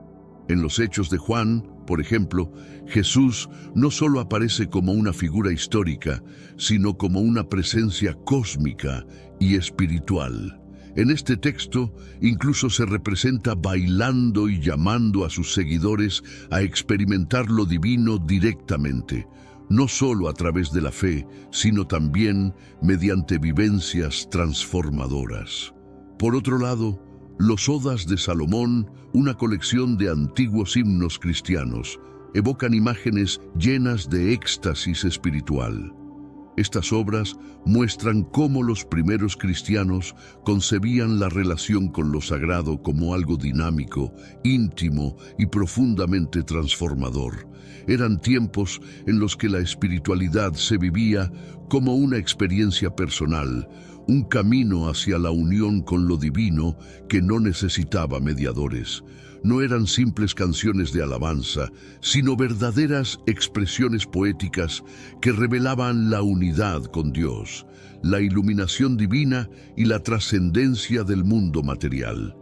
En los Hechos de Juan, por ejemplo, Jesús no solo aparece como una figura histórica, sino como una presencia cósmica y espiritual. En este texto incluso se representa bailando y llamando a sus seguidores a experimentar lo divino directamente, no solo a través de la fe, sino también mediante vivencias transformadoras. Por otro lado, los Odas de Salomón, una colección de antiguos himnos cristianos, evocan imágenes llenas de éxtasis espiritual. Estas obras muestran cómo los primeros cristianos concebían la relación con lo sagrado como algo dinámico, íntimo y profundamente transformador. Eran tiempos en los que la espiritualidad se vivía como una experiencia personal, un camino hacia la unión con lo divino que no necesitaba mediadores. No eran simples canciones de alabanza, sino verdaderas expresiones poéticas que revelaban la unidad con Dios, la iluminación divina y la trascendencia del mundo material.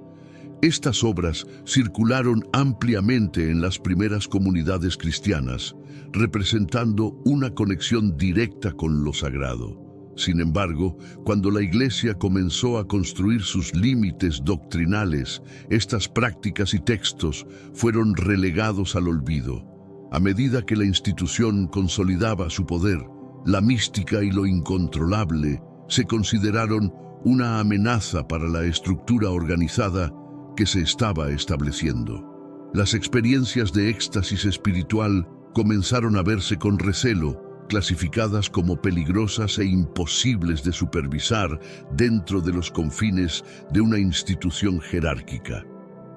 Estas obras circularon ampliamente en las primeras comunidades cristianas, representando una conexión directa con lo sagrado. Sin embargo, cuando la Iglesia comenzó a construir sus límites doctrinales, estas prácticas y textos fueron relegados al olvido. A medida que la institución consolidaba su poder, la mística y lo incontrolable se consideraron una amenaza para la estructura organizada que se estaba estableciendo. Las experiencias de éxtasis espiritual comenzaron a verse con recelo, clasificadas como peligrosas e imposibles de supervisar dentro de los confines de una institución jerárquica.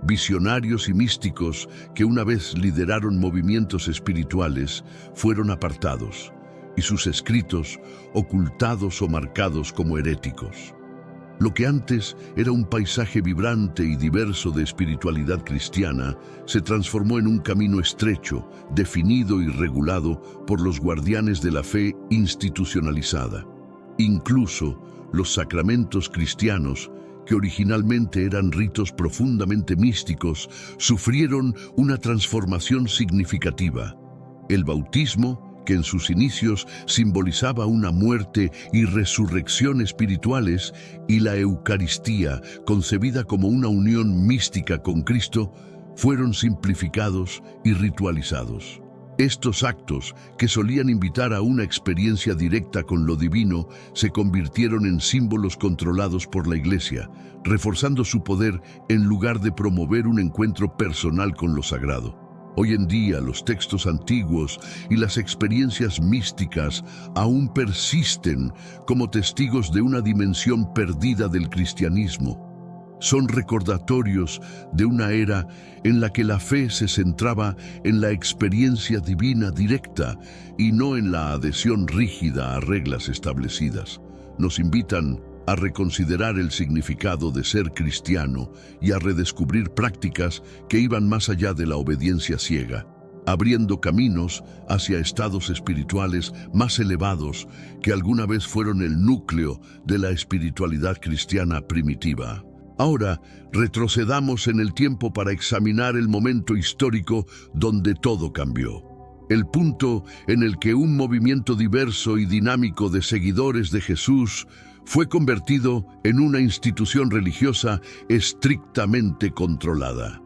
Visionarios y místicos que una vez lideraron movimientos espirituales fueron apartados y sus escritos ocultados o marcados como heréticos. Lo que antes era un paisaje vibrante y diverso de espiritualidad cristiana, se transformó en un camino estrecho, definido y regulado por los guardianes de la fe institucionalizada. Incluso los sacramentos cristianos, que originalmente eran ritos profundamente místicos, sufrieron una transformación significativa. El bautismo, que en sus inicios simbolizaba una muerte y resurrección espirituales, y la Eucaristía, concebida como una unión mística con Cristo, fueron simplificados y ritualizados. Estos actos, que solían invitar a una experiencia directa con lo divino, se convirtieron en símbolos controlados por la Iglesia, reforzando su poder en lugar de promover un encuentro personal con lo sagrado. Hoy en día, los textos antiguos y las experiencias místicas aún persisten como testigos de una dimensión perdida del cristianismo. Son recordatorios de una era en la que la fe se centraba en la experiencia divina directa y no en la adhesión rígida a reglas establecidas. Nos invitan a reconsiderar el significado de ser cristiano y a redescubrir prácticas que iban más allá de la obediencia ciega, abriendo caminos hacia estados espirituales más elevados que alguna vez fueron el núcleo de la espiritualidad cristiana primitiva. Ahora, retrocedamos en el tiempo para examinar el momento histórico donde todo cambió. El punto en el que un movimiento diverso y dinámico de seguidores de Jesús fue convertido en una institución religiosa estrictamente controlada.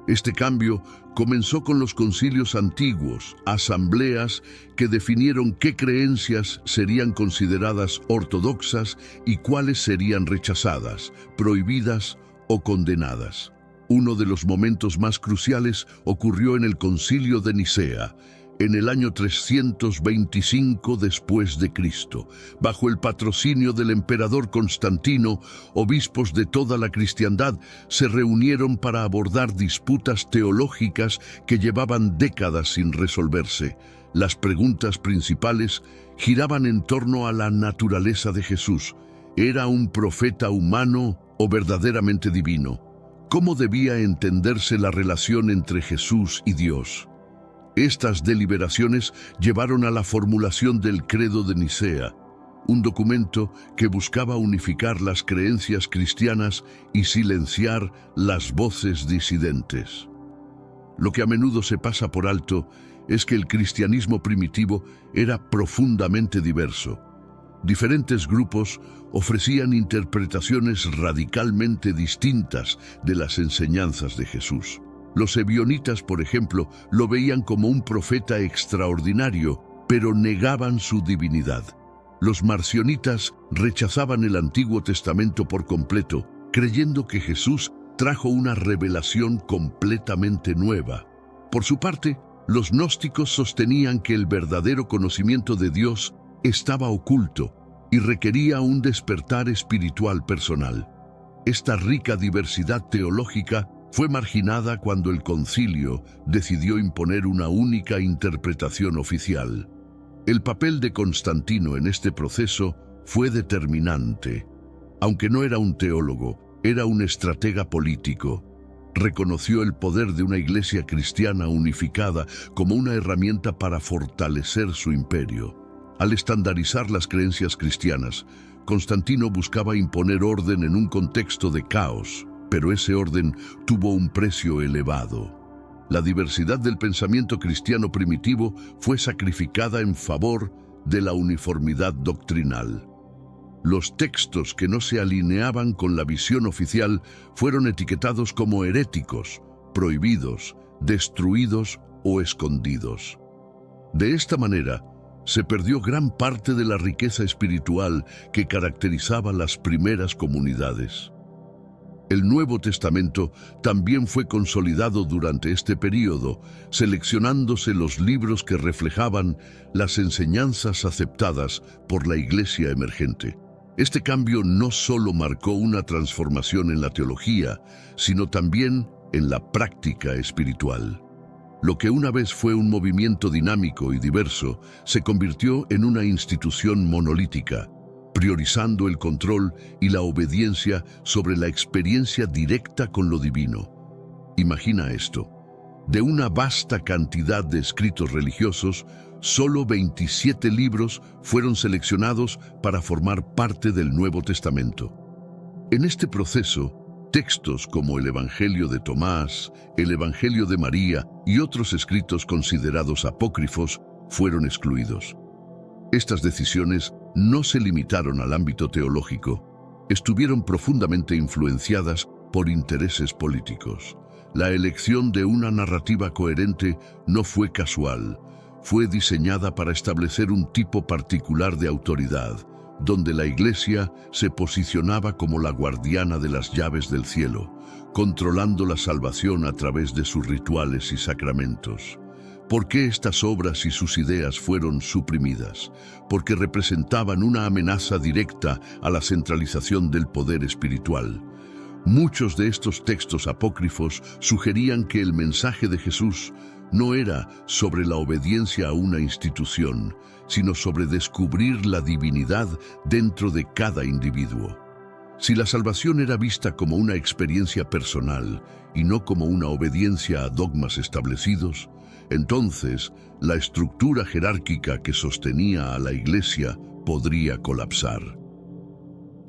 Este cambio comenzó con los concilios antiguos, asambleas que definieron qué creencias serían consideradas ortodoxas y cuáles serían rechazadas, prohibidas o condenadas. Uno de los momentos más cruciales ocurrió en el Concilio de Nicea, en el año 325 después de Cristo. Bajo el patrocinio del emperador Constantino, obispos de toda la cristiandad se reunieron para abordar disputas teológicas que llevaban décadas sin resolverse. Las preguntas principales giraban en torno a la naturaleza de Jesús. ¿Era un profeta humano o verdaderamente divino? ¿Cómo debía entenderse la relación entre Jesús y Dios? Estas deliberaciones llevaron a la formulación del Credo de Nicea, un documento que buscaba unificar las creencias cristianas y silenciar las voces disidentes. Lo que a menudo se pasa por alto es que el cristianismo primitivo era profundamente diverso. Diferentes grupos ofrecían interpretaciones radicalmente distintas de las enseñanzas de Jesús. Los ebionitas, por ejemplo, lo veían como un profeta extraordinario, pero negaban su divinidad. Los marcionitas rechazaban el Antiguo Testamento por completo, creyendo que Jesús trajo una revelación completamente nueva. Por su parte, los gnósticos sostenían que el verdadero conocimiento de Dios estaba oculto y requería un despertar espiritual personal. Esta rica diversidad teológica fue marginada cuando el concilio decidió imponer una única interpretación oficial. El papel de Constantino en este proceso fue determinante. Aunque no era un teólogo, era un estratega político. Reconoció el poder de una iglesia cristiana unificada como una herramienta para fortalecer su imperio. Al estandarizar las creencias cristianas, Constantino buscaba imponer orden en un contexto de caos, pero ese orden tuvo un precio elevado. La diversidad del pensamiento cristiano primitivo fue sacrificada en favor de la uniformidad doctrinal. Los textos que no se alineaban con la visión oficial fueron etiquetados como heréticos, prohibidos, destruidos o escondidos. De esta manera, se perdió gran parte de la riqueza espiritual que caracterizaba las primeras comunidades. El Nuevo Testamento también fue consolidado durante este período, seleccionándose los libros que reflejaban las enseñanzas aceptadas por la Iglesia emergente. Este cambio no solo marcó una transformación en la teología, sino también en la práctica espiritual. Lo que una vez fue un movimiento dinámico y diverso, se convirtió en una institución monolítica. priorizando el control y la obediencia sobre la experiencia directa con lo divino. Imagina esto. De una vasta cantidad de escritos religiosos, solo 27 libros fueron seleccionados para formar parte del Nuevo Testamento. En este proceso, textos como el Evangelio de Tomás, el Evangelio de María y otros escritos considerados apócrifos fueron excluidos. Estas decisiones no se limitaron al ámbito teológico, estuvieron profundamente influenciadas por intereses políticos. La elección de una narrativa coherente no fue casual, fue diseñada para establecer un tipo particular de autoridad, donde la Iglesia se posicionaba como la guardiana de las llaves del cielo, controlando la salvación a través de sus rituales y sacramentos. ¿Por qué estas obras y sus ideas fueron suprimidas? Porque representaban una amenaza directa a la centralización del poder espiritual. Muchos de estos textos apócrifos sugerían que el mensaje de Jesús no era sobre la obediencia a una institución, sino sobre descubrir la divinidad dentro de cada individuo. Si la salvación era vista como una experiencia personal y no como una obediencia a dogmas establecidos, entonces la estructura jerárquica que sostenía a la Iglesia podría colapsar.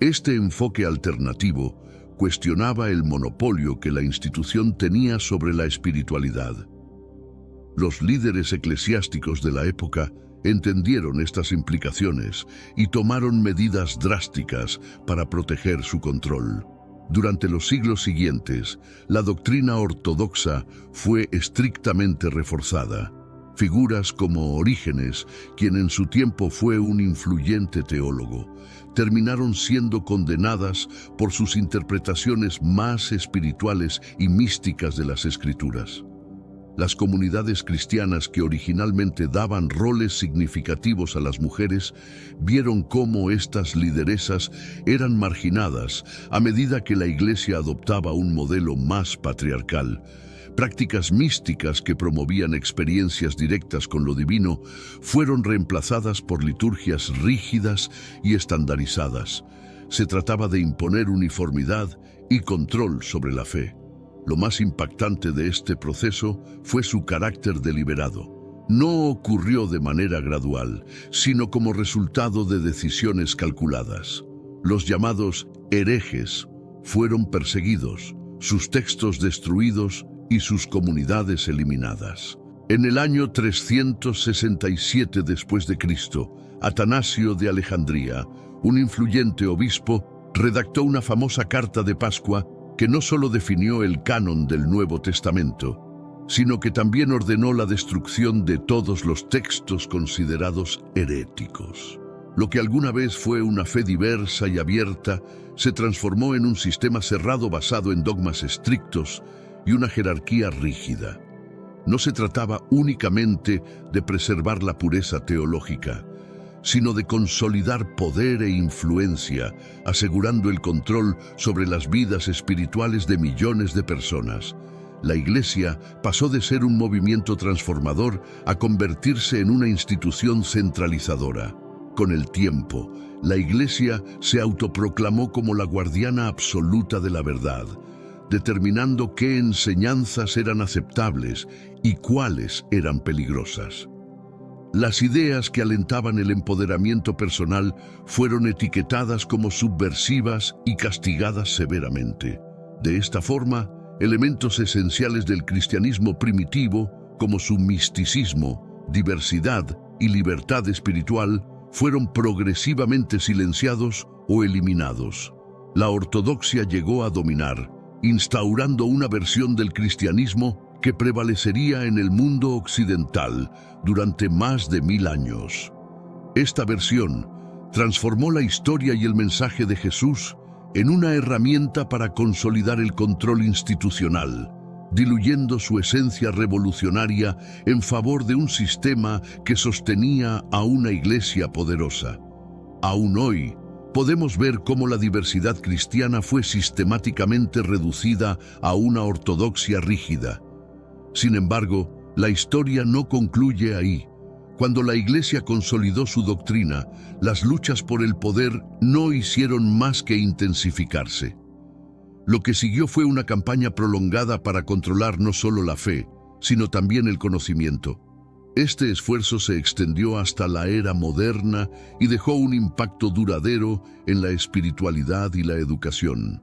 Este enfoque alternativo cuestionaba el monopolio que la institución tenía sobre la espiritualidad. Los líderes eclesiásticos de la época entendieron estas implicaciones y tomaron medidas drásticas para proteger su control. Durante los siglos siguientes, la doctrina ortodoxa fue estrictamente reforzada. Figuras como Orígenes, quien en su tiempo fue un influyente teólogo, terminaron siendo condenadas por sus interpretaciones más espirituales y místicas de las Escrituras. Las comunidades cristianas que originalmente daban roles significativos a las mujeres vieron cómo estas lideresas eran marginadas a medida que la Iglesia adoptaba un modelo más patriarcal. Prácticas místicas que promovían experiencias directas con lo divino fueron reemplazadas por liturgias rígidas y estandarizadas. Se trataba de imponer uniformidad y control sobre la fe. Lo más impactante de este proceso fue su carácter deliberado. No ocurrió de manera gradual, sino como resultado de decisiones calculadas. Los llamados herejes fueron perseguidos, sus textos destruidos y sus comunidades eliminadas. En el año 367 después de Cristo, Atanasio de Alejandría, un influyente obispo, redactó una famosa carta de Pascua que no solo definió el canon del Nuevo Testamento, sino que también ordenó la destrucción de todos los textos considerados heréticos. Lo que alguna vez fue una fe diversa y abierta, se transformó en un sistema cerrado basado en dogmas estrictos y una jerarquía rígida. No se trataba únicamente de preservar la pureza teológica, sino de consolidar poder e influencia, asegurando el control sobre las vidas espirituales de millones de personas. La Iglesia pasó de ser un movimiento transformador a convertirse en una institución centralizadora. Con el tiempo, la Iglesia se autoproclamó como la guardiana absoluta de la verdad, determinando qué enseñanzas eran aceptables y cuáles eran peligrosas. Las ideas que alentaban el empoderamiento personal fueron etiquetadas como subversivas y castigadas severamente. De esta forma, elementos esenciales del cristianismo primitivo, como su misticismo, diversidad y libertad espiritual, fueron progresivamente silenciados o eliminados. La ortodoxia llegó a dominar, instaurando una versión del cristianismo que prevalecería en el mundo occidental durante más de 1000 años. Esta versión transformó la historia y el mensaje de Jesús en una herramienta para consolidar el control institucional, diluyendo su esencia revolucionaria en favor de un sistema que sostenía a una iglesia poderosa. Aún hoy, podemos ver cómo la diversidad cristiana fue sistemáticamente reducida a una ortodoxia rígida. Sin embargo, la historia no concluye ahí. Cuando la Iglesia consolidó su doctrina, las luchas por el poder no hicieron más que intensificarse. Lo que siguió fue una campaña prolongada para controlar no solo la fe, sino también el conocimiento. Este esfuerzo se extendió hasta la era moderna y dejó un impacto duradero en la espiritualidad y la educación.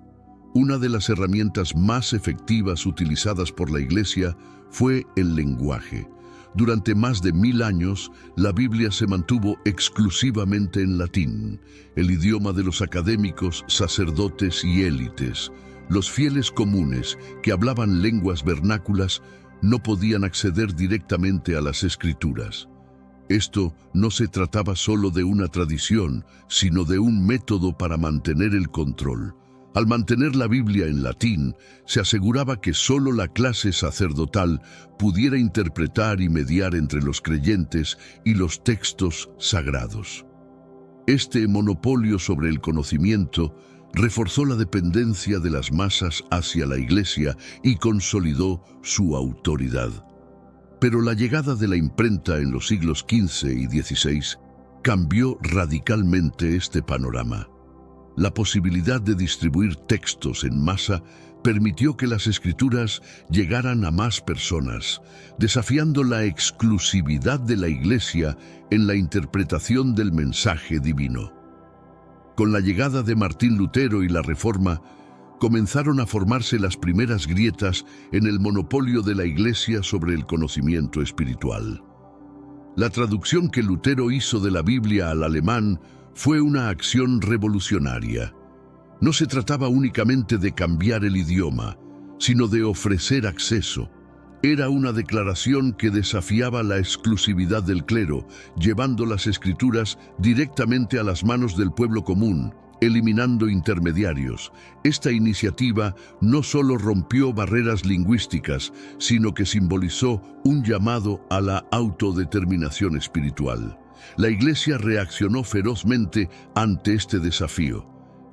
Una de las herramientas más efectivas utilizadas por la Iglesia fue el lenguaje. Durante más de 1000 años, la Biblia se mantuvo exclusivamente en latín, el idioma de los académicos, sacerdotes y élites. Los fieles comunes, que hablaban lenguas vernáculas, no podían acceder directamente a las Escrituras. Esto no se trataba solo de una tradición, sino de un método para mantener el control. Al mantener la Biblia en latín, se aseguraba que solo la clase sacerdotal pudiera interpretar y mediar entre los creyentes y los textos sagrados. Este monopolio sobre el conocimiento reforzó la dependencia de las masas hacia la Iglesia y consolidó su autoridad. Pero la llegada de la imprenta en los siglos XV y XVI cambió radicalmente este panorama. La posibilidad de distribuir textos en masa permitió que las Escrituras llegaran a más personas, desafiando la exclusividad de la Iglesia en la interpretación del mensaje divino. Con la llegada de Martín Lutero y la Reforma, comenzaron a formarse las primeras grietas en el monopolio de la Iglesia sobre el conocimiento espiritual. La traducción que Lutero hizo de la Biblia al alemán fue una acción revolucionaria. No se trataba únicamente de cambiar el idioma, sino de ofrecer acceso. Era una declaración que desafiaba la exclusividad del clero, llevando las Escrituras directamente a las manos del pueblo común, eliminando intermediarios. Esta iniciativa no solo rompió barreras lingüísticas, sino que simbolizó un llamado a la autodeterminación espiritual. La Iglesia reaccionó ferozmente ante este desafío.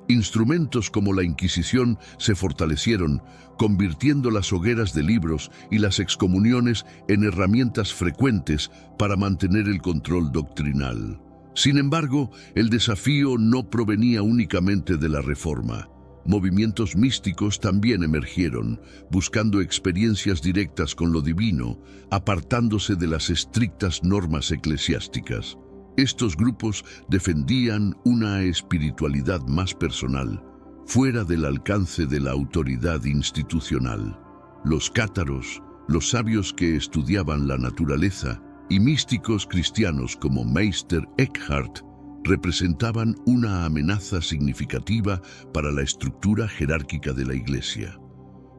Instrumentos como la Inquisición se fortalecieron, convirtiendo las hogueras de libros y las excomuniones en herramientas frecuentes para mantener el control doctrinal. Sin embargo, el desafío no provenía únicamente de la Reforma. Movimientos místicos también emergieron, buscando experiencias directas con lo divino, apartándose de las estrictas normas eclesiásticas. Estos grupos defendían una espiritualidad más personal, fuera del alcance de la autoridad institucional. Los cátaros, los sabios que estudiaban la naturaleza, y místicos cristianos como Meister Eckhart, representaban una amenaza significativa para la estructura jerárquica de la Iglesia.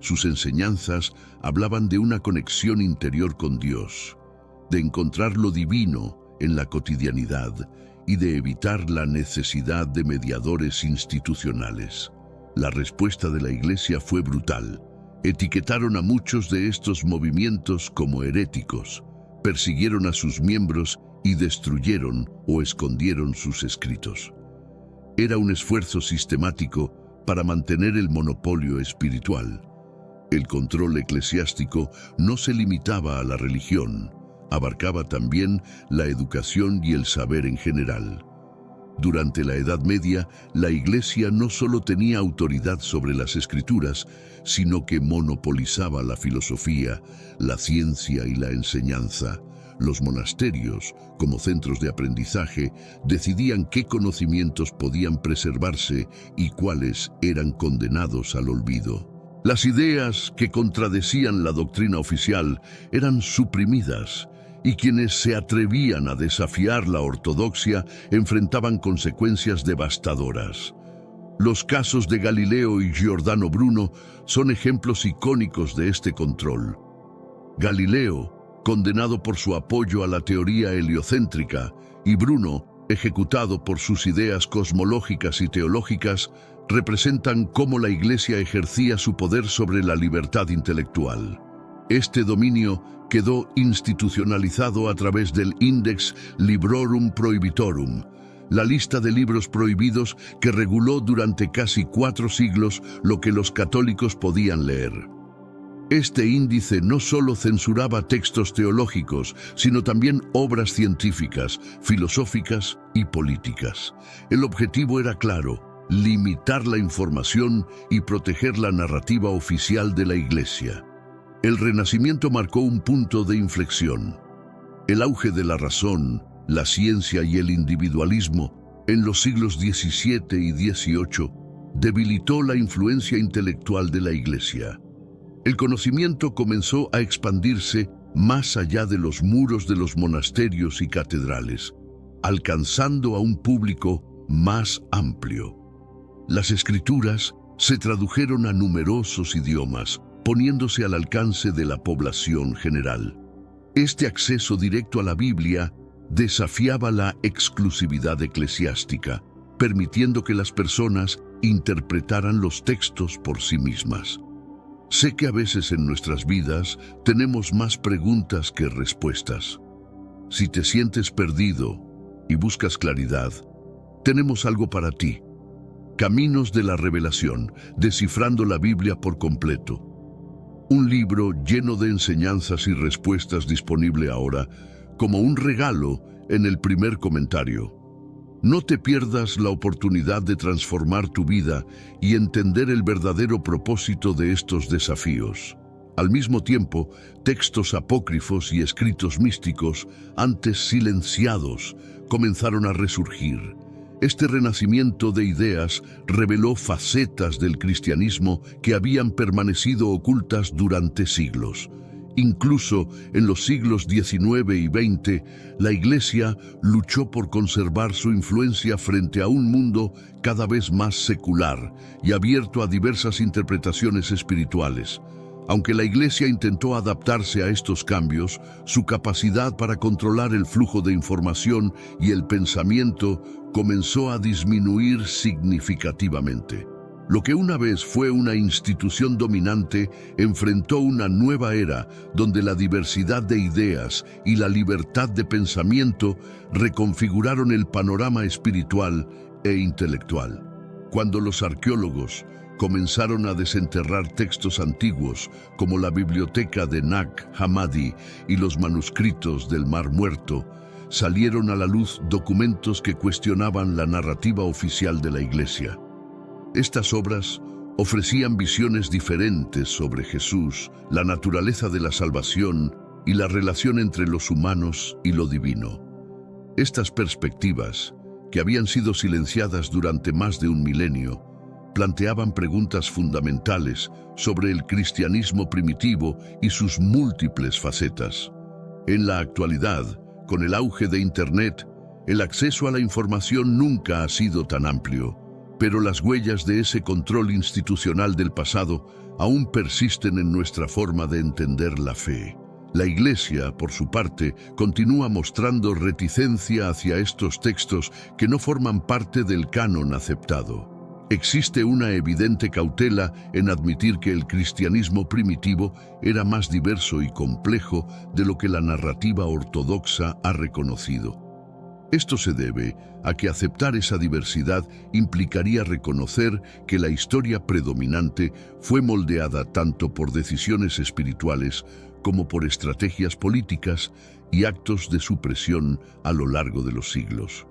Sus enseñanzas hablaban de una conexión interior con Dios, de encontrar lo divino en la cotidianidad y de evitar la necesidad de mediadores institucionales. La respuesta de la Iglesia fue brutal. Etiquetaron a muchos de estos movimientos como heréticos, persiguieron a sus miembros y destruyeron o escondieron sus escritos. Era un esfuerzo sistemático para mantener el monopolio espiritual. El control eclesiástico no se limitaba a la religión, abarcaba también la educación y el saber en general. Durante la Edad Media, la Iglesia no solo tenía autoridad sobre las Escrituras, sino que monopolizaba la filosofía, la ciencia y la enseñanza. Los monasterios, como centros de aprendizaje, decidían qué conocimientos podían preservarse y cuáles eran condenados al olvido. Las ideas que contradecían la doctrina oficial eran suprimidas, y quienes se atrevían a desafiar la ortodoxia enfrentaban consecuencias devastadoras. Los casos de Galileo y Giordano Bruno son ejemplos icónicos de este control. Galileo, condenado por su apoyo a la teoría heliocéntrica, y Bruno, ejecutado por sus ideas cosmológicas y teológicas, representan cómo la Iglesia ejercía su poder sobre la libertad intelectual. Este dominio quedó institucionalizado a través del Index Librorum Prohibitorum, la lista de libros prohibidos que reguló durante casi 4 siglos lo que los católicos podían leer. Este índice no solo censuraba textos teológicos, sino también obras científicas, filosóficas y políticas. El objetivo era claro: limitar la información y proteger la narrativa oficial de la Iglesia. El Renacimiento marcó un punto de inflexión. El auge de la razón, la ciencia y el individualismo en los siglos XVII y XVIII debilitó la influencia intelectual de la Iglesia. El conocimiento comenzó a expandirse más allá de los muros de los monasterios y catedrales, alcanzando a un público más amplio. Las Escrituras se tradujeron a numerosos idiomas, poniéndose al alcance de la población general. Este acceso directo a la Biblia desafiaba la exclusividad eclesiástica, permitiendo que las personas interpretaran los textos por sí mismas. Sé que a veces en nuestras vidas tenemos más preguntas que respuestas. Si te sientes perdido y buscas claridad, tenemos algo para ti. Caminos de la Revelación, descifrando la Biblia por completo. Un libro lleno de enseñanzas y respuestas disponible ahora como un regalo en el primer comentario. No te pierdas la oportunidad de transformar tu vida y entender el verdadero propósito de estos desafíos. Al mismo tiempo, textos apócrifos y escritos místicos, antes silenciados, comenzaron a resurgir. Este renacimiento de ideas reveló facetas del cristianismo que habían permanecido ocultas durante siglos. Incluso en los siglos XIX y XX, la Iglesia luchó por conservar su influencia frente a un mundo cada vez más secular y abierto a diversas interpretaciones espirituales. Aunque la Iglesia intentó adaptarse a estos cambios, su capacidad para controlar el flujo de información y el pensamiento comenzó a disminuir significativamente. Lo que una vez fue una institución dominante enfrentó una nueva era donde la diversidad de ideas y la libertad de pensamiento reconfiguraron el panorama espiritual e intelectual. Cuando los arqueólogos comenzaron a desenterrar textos antiguos como la biblioteca de Nag Hammadi y los manuscritos del Mar Muerto, salieron a la luz documentos que cuestionaban la narrativa oficial de la Iglesia. Estas obras ofrecían visiones diferentes sobre Jesús, la naturaleza de la salvación y la relación entre los humanos y lo divino. Estas perspectivas, que habían sido silenciadas durante más de un milenio, planteaban preguntas fundamentales sobre el cristianismo primitivo y sus múltiples facetas. En la actualidad, con el auge de Internet, el acceso a la información nunca ha sido tan amplio. Pero las huellas de ese control institucional del pasado aún persisten en nuestra forma de entender la fe. La Iglesia, por su parte, continúa mostrando reticencia hacia estos textos que no forman parte del canon aceptado. Existe una evidente cautela en admitir que el cristianismo primitivo era más diverso y complejo de lo que la narrativa ortodoxa ha reconocido. Esto se debe a que aceptar esa diversidad implicaría reconocer que la historia predominante fue moldeada tanto por decisiones espirituales como por estrategias políticas y actos de supresión a lo largo de los siglos.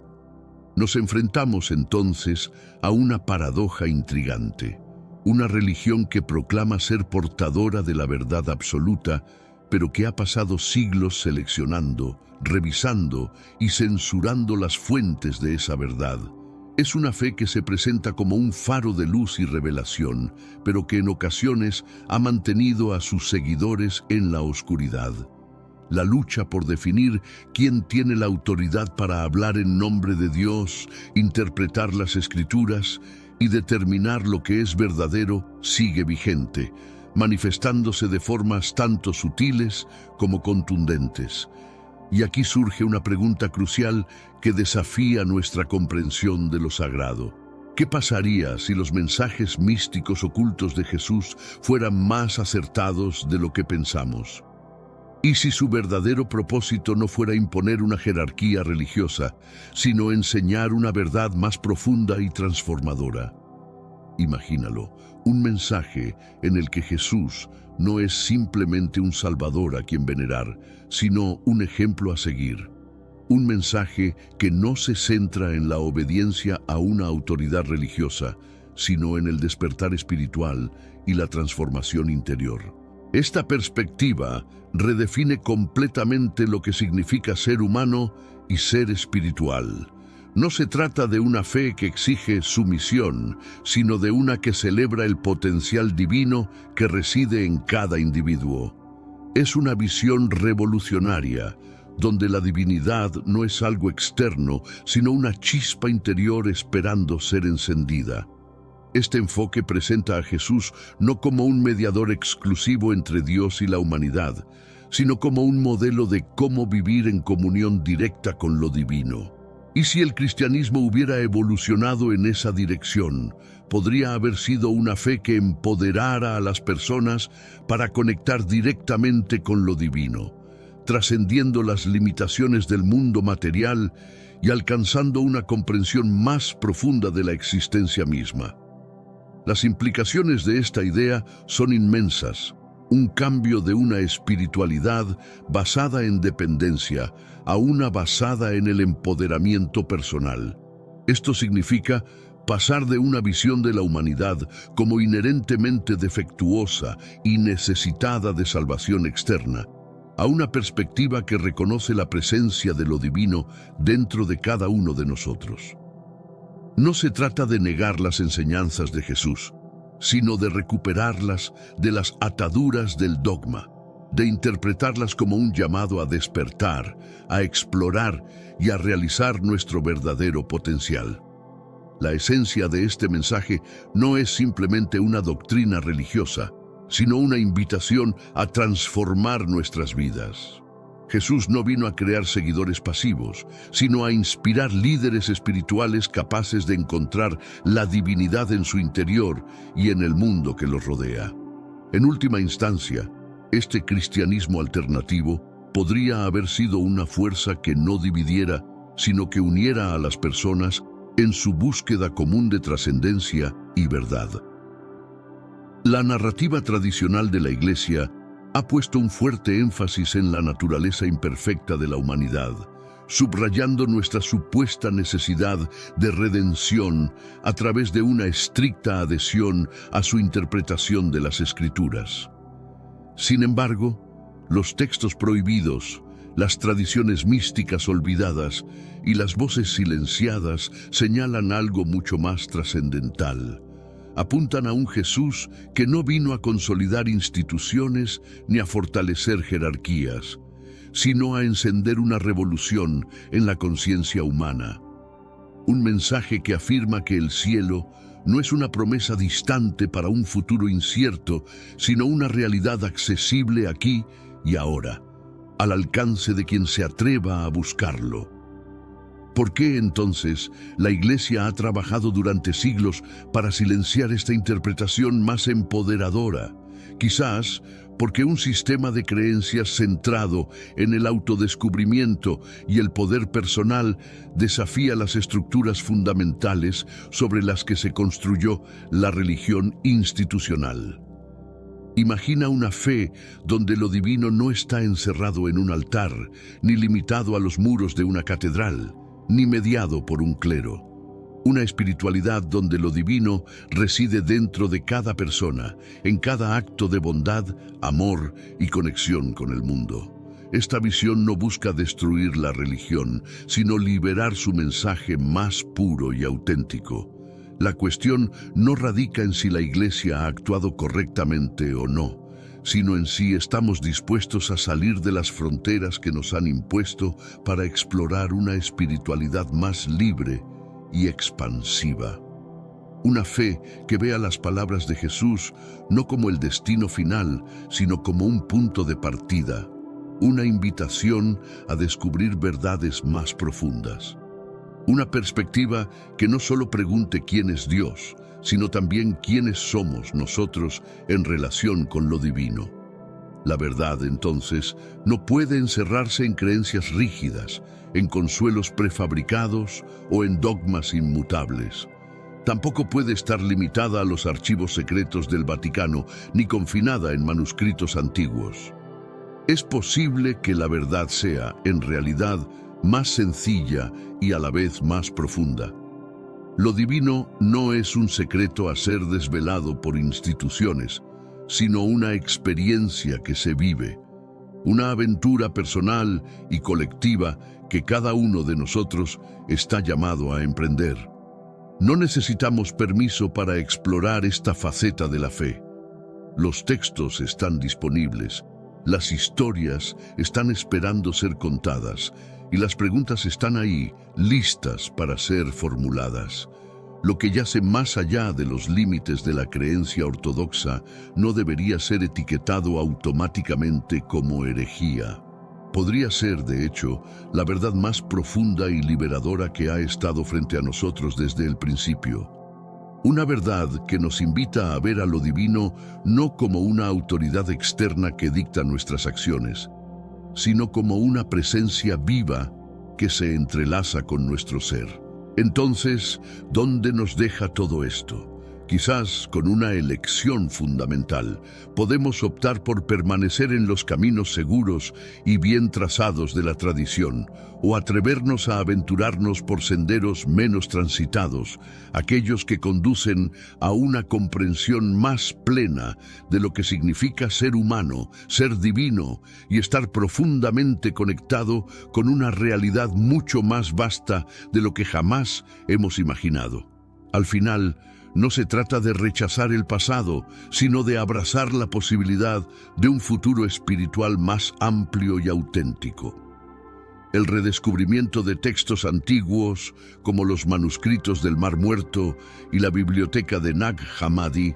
Nos enfrentamos entonces a una paradoja intrigante, una religión que proclama ser portadora de la verdad absoluta, pero que ha pasado siglos seleccionando, revisando y censurando las fuentes de esa verdad. Es una fe que se presenta como un faro de luz y revelación, pero que en ocasiones ha mantenido a sus seguidores en la oscuridad. La lucha por definir quién tiene la autoridad para hablar en nombre de Dios, interpretar las Escrituras y determinar lo que es verdadero sigue vigente, manifestándose de formas tanto sutiles como contundentes. Y aquí surge una pregunta crucial que desafía nuestra comprensión de lo sagrado. ¿Qué pasaría si los mensajes místicos ocultos de Jesús fueran más acertados de lo que pensamos? ¿Y si su verdadero propósito no fuera imponer una jerarquía religiosa, sino enseñar una verdad más profunda y transformadora? Imagínalo, un mensaje en el que Jesús no es simplemente un salvador a quien venerar, sino un ejemplo a seguir. Un mensaje que no se centra en la obediencia a una autoridad religiosa, sino en el despertar espiritual y la transformación interior. Esta perspectiva redefine completamente lo que significa ser humano y ser espiritual. No se trata de una fe que exige sumisión, sino de una que celebra el potencial divino que reside en cada individuo. Es una visión revolucionaria, donde la divinidad no es algo externo, sino una chispa interior esperando ser encendida. Este enfoque presenta a Jesús no como un mediador exclusivo entre Dios y la humanidad, sino como un modelo de cómo vivir en comunión directa con lo divino. Y si el cristianismo hubiera evolucionado en esa dirección, podría haber sido una fe que empoderara a las personas para conectar directamente con lo divino, trascendiendo las limitaciones del mundo material y alcanzando una comprensión más profunda de la existencia misma. Las implicaciones de esta idea son inmensas. Un cambio de una espiritualidad basada en dependencia a una basada en el empoderamiento personal. Esto significa pasar de una visión de la humanidad como inherentemente defectuosa y necesitada de salvación externa, a una perspectiva que reconoce la presencia de lo divino dentro de cada uno de nosotros. No se trata de negar las enseñanzas de Jesús, sino de recuperarlas de las ataduras del dogma, de interpretarlas como un llamado a despertar, a explorar y a realizar nuestro verdadero potencial. La esencia de este mensaje no es simplemente una doctrina religiosa, sino una invitación a transformar nuestras vidas. Jesús no vino a crear seguidores pasivos, sino a inspirar líderes espirituales capaces de encontrar la divinidad en su interior y en el mundo que los rodea. En última instancia, este cristianismo alternativo podría haber sido una fuerza que no dividiera, sino que uniera a las personas en su búsqueda común de trascendencia y verdad. La narrativa tradicional de la Iglesia ha puesto un fuerte énfasis en la naturaleza imperfecta de la humanidad, subrayando nuestra supuesta necesidad de redención a través de una estricta adhesión a su interpretación de las Escrituras. Sin embargo, los textos prohibidos, las tradiciones místicas olvidadas y las voces silenciadas señalan algo mucho más trascendental. Apuntan a un Jesús que no vino a consolidar instituciones ni a fortalecer jerarquías, sino a encender una revolución en la conciencia humana. Un mensaje que afirma que el cielo no es una promesa distante para un futuro incierto, sino una realidad accesible aquí y ahora, al alcance de quien se atreva a buscarlo. ¿Por qué entonces la Iglesia ha trabajado durante siglos para silenciar esta interpretación más empoderadora? Quizás porque un sistema de creencias centrado en el autodescubrimiento y el poder personal desafía las estructuras fundamentales sobre las que se construyó la religión institucional. Imagina una fe donde lo divino no está encerrado en un altar, ni limitado a los muros de una catedral, ni mediado por un clero. Una espiritualidad donde lo divino reside dentro de cada persona, en cada acto de bondad, amor y conexión con el mundo. Esta visión no busca destruir la religión, sino liberar su mensaje más puro y auténtico. La cuestión no radica en si la Iglesia ha actuado correctamente o no, sino en si estamos dispuestos a salir de las fronteras que nos han impuesto para explorar una espiritualidad más libre y expansiva. Una fe que vea las palabras de Jesús no como el destino final, sino como un punto de partida, una invitación a descubrir verdades más profundas. Una perspectiva que no solo pregunte quién es Dios, sino también quiénes somos nosotros en relación con lo divino. La verdad, entonces, no puede encerrarse en creencias rígidas, en consuelos prefabricados o en dogmas inmutables. Tampoco puede estar limitada a los archivos secretos del Vaticano ni confinada en manuscritos antiguos. Es posible que la verdad sea, en realidad, más sencilla y a la vez más profunda. Lo divino no es un secreto a ser desvelado por instituciones, sino una experiencia que se vive, una aventura personal y colectiva que cada uno de nosotros está llamado a emprender. No necesitamos permiso para explorar esta faceta de la fe. Los textos están disponibles, las historias están esperando ser contadas y las preguntas están ahí, listas para ser formuladas. Lo que yace más allá de los límites de la creencia ortodoxa no debería ser etiquetado automáticamente como herejía. Podría ser, de hecho, la verdad más profunda y liberadora que ha estado frente a nosotros desde el principio. Una verdad que nos invita a ver a lo divino no como una autoridad externa que dicta nuestras acciones, sino como una presencia viva que se entrelaza con nuestro ser. Entonces, ¿dónde nos deja todo esto? Quizás con una elección fundamental, podemos optar por permanecer en los caminos seguros y bien trazados de la tradición, o atrevernos a aventurarnos por senderos menos transitados, aquellos que conducen a una comprensión más plena de lo que significa ser humano, ser divino y estar profundamente conectado con una realidad mucho más vasta de lo que jamás hemos imaginado. Al final, no se trata de rechazar el pasado, sino de abrazar la posibilidad de un futuro espiritual más amplio y auténtico. El redescubrimiento de textos antiguos, como los manuscritos del Mar Muerto y la biblioteca de Nag Hammadi,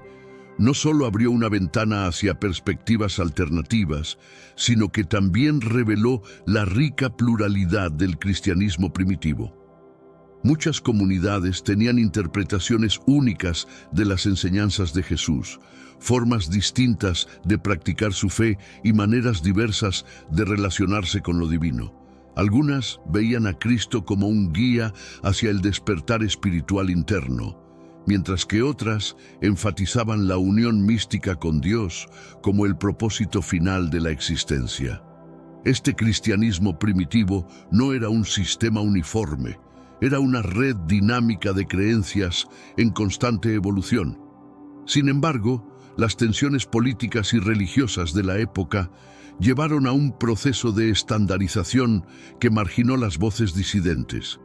no solo abrió una ventana hacia perspectivas alternativas, sino que también reveló la rica pluralidad del cristianismo primitivo. Muchas comunidades tenían interpretaciones únicas de las enseñanzas de Jesús, formas distintas de practicar su fe y maneras diversas de relacionarse con lo divino. Algunas veían a Cristo como un guía hacia el despertar espiritual interno, mientras que otras enfatizaban la unión mística con Dios como el propósito final de la existencia. Este cristianismo primitivo no era un sistema uniforme, era una red dinámica de creencias en constante evolución. Sin embargo, las tensiones políticas y religiosas de la época llevaron a un proceso de estandarización que marginó las voces disidentes.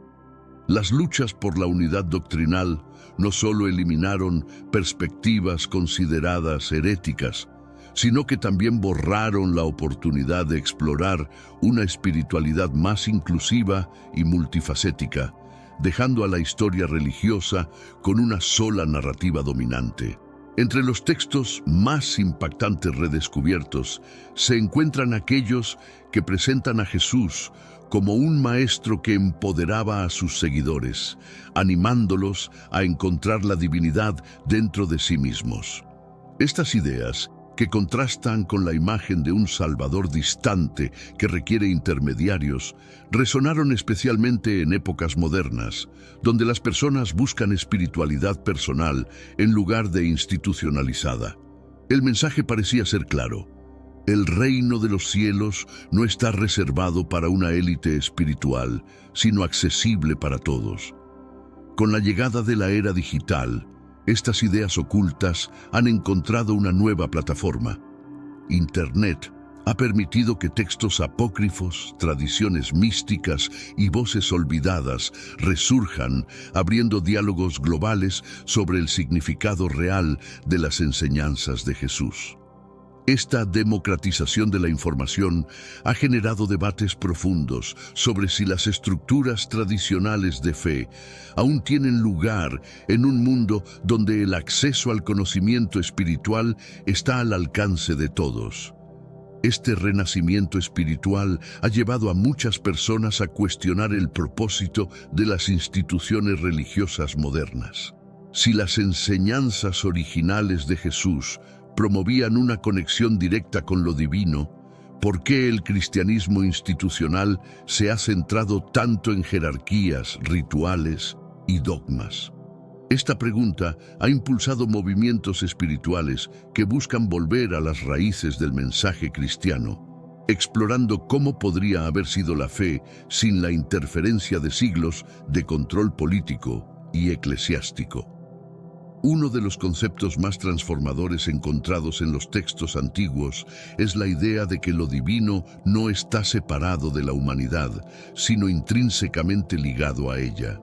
Las luchas por la unidad doctrinal no solo eliminaron perspectivas consideradas heréticas, sino que también borraron la oportunidad de explorar una espiritualidad más inclusiva y multifacética, dejando a la historia religiosa con una sola narrativa dominante. Entre los textos más impactantes redescubiertos se encuentran aquellos que presentan a Jesús como un maestro que empoderaba a sus seguidores, animándolos a encontrar la divinidad dentro de sí mismos. Estas ideas, que contrastan con la imagen de un Salvador distante que requiere intermediarios, resonaron especialmente en épocas modernas, donde las personas buscan espiritualidad personal en lugar de institucionalizada. El mensaje parecía ser claro: el reino de los cielos no está reservado para una élite espiritual, sino accesible para todos. Con la llegada de la era digital, estas ideas ocultas han encontrado una nueva plataforma. Internet ha permitido que textos apócrifos, tradiciones místicas y voces olvidadas resurjan, abriendo diálogos globales sobre el significado real de las enseñanzas de Jesús. Esta democratización de la información ha generado debates profundos sobre si las estructuras tradicionales de fe aún tienen lugar en un mundo donde el acceso al conocimiento espiritual está al alcance de todos. Este renacimiento espiritual ha llevado a muchas personas a cuestionar el propósito de las instituciones religiosas modernas. Si las enseñanzas originales de Jesús promovían una conexión directa con lo divino, ¿por qué el cristianismo institucional se ha centrado tanto en jerarquías, rituales y dogmas? Esta pregunta ha impulsado movimientos espirituales que buscan volver a las raíces del mensaje cristiano, explorando cómo podría haber sido la fe sin la interferencia de siglos de control político y eclesiástico. Uno de los conceptos más transformadores encontrados en los textos antiguos es la idea de que lo divino no está separado de la humanidad, sino intrínsecamente ligado a ella.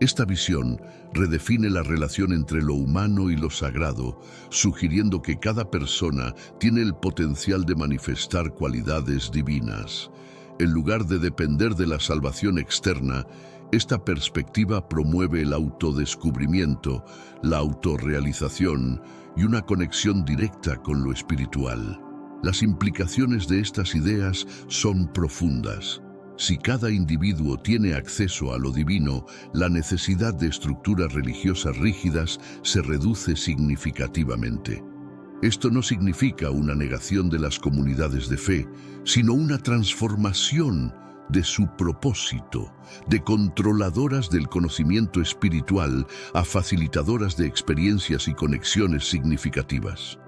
Esta visión redefine la relación entre lo humano y lo sagrado, sugiriendo que cada persona tiene el potencial de manifestar cualidades divinas. En lugar de depender de la salvación externa, esta perspectiva promueve el autodescubrimiento, la autorrealización y una conexión directa con lo espiritual. Las implicaciones de estas ideas son profundas. Si cada individuo tiene acceso a lo divino, la necesidad de estructuras religiosas rígidas se reduce significativamente. Esto no significa una negación de las comunidades de fe, sino una transformación de su propósito, de controladoras del conocimiento espiritual a facilitadoras de experiencias y conexiones significativas.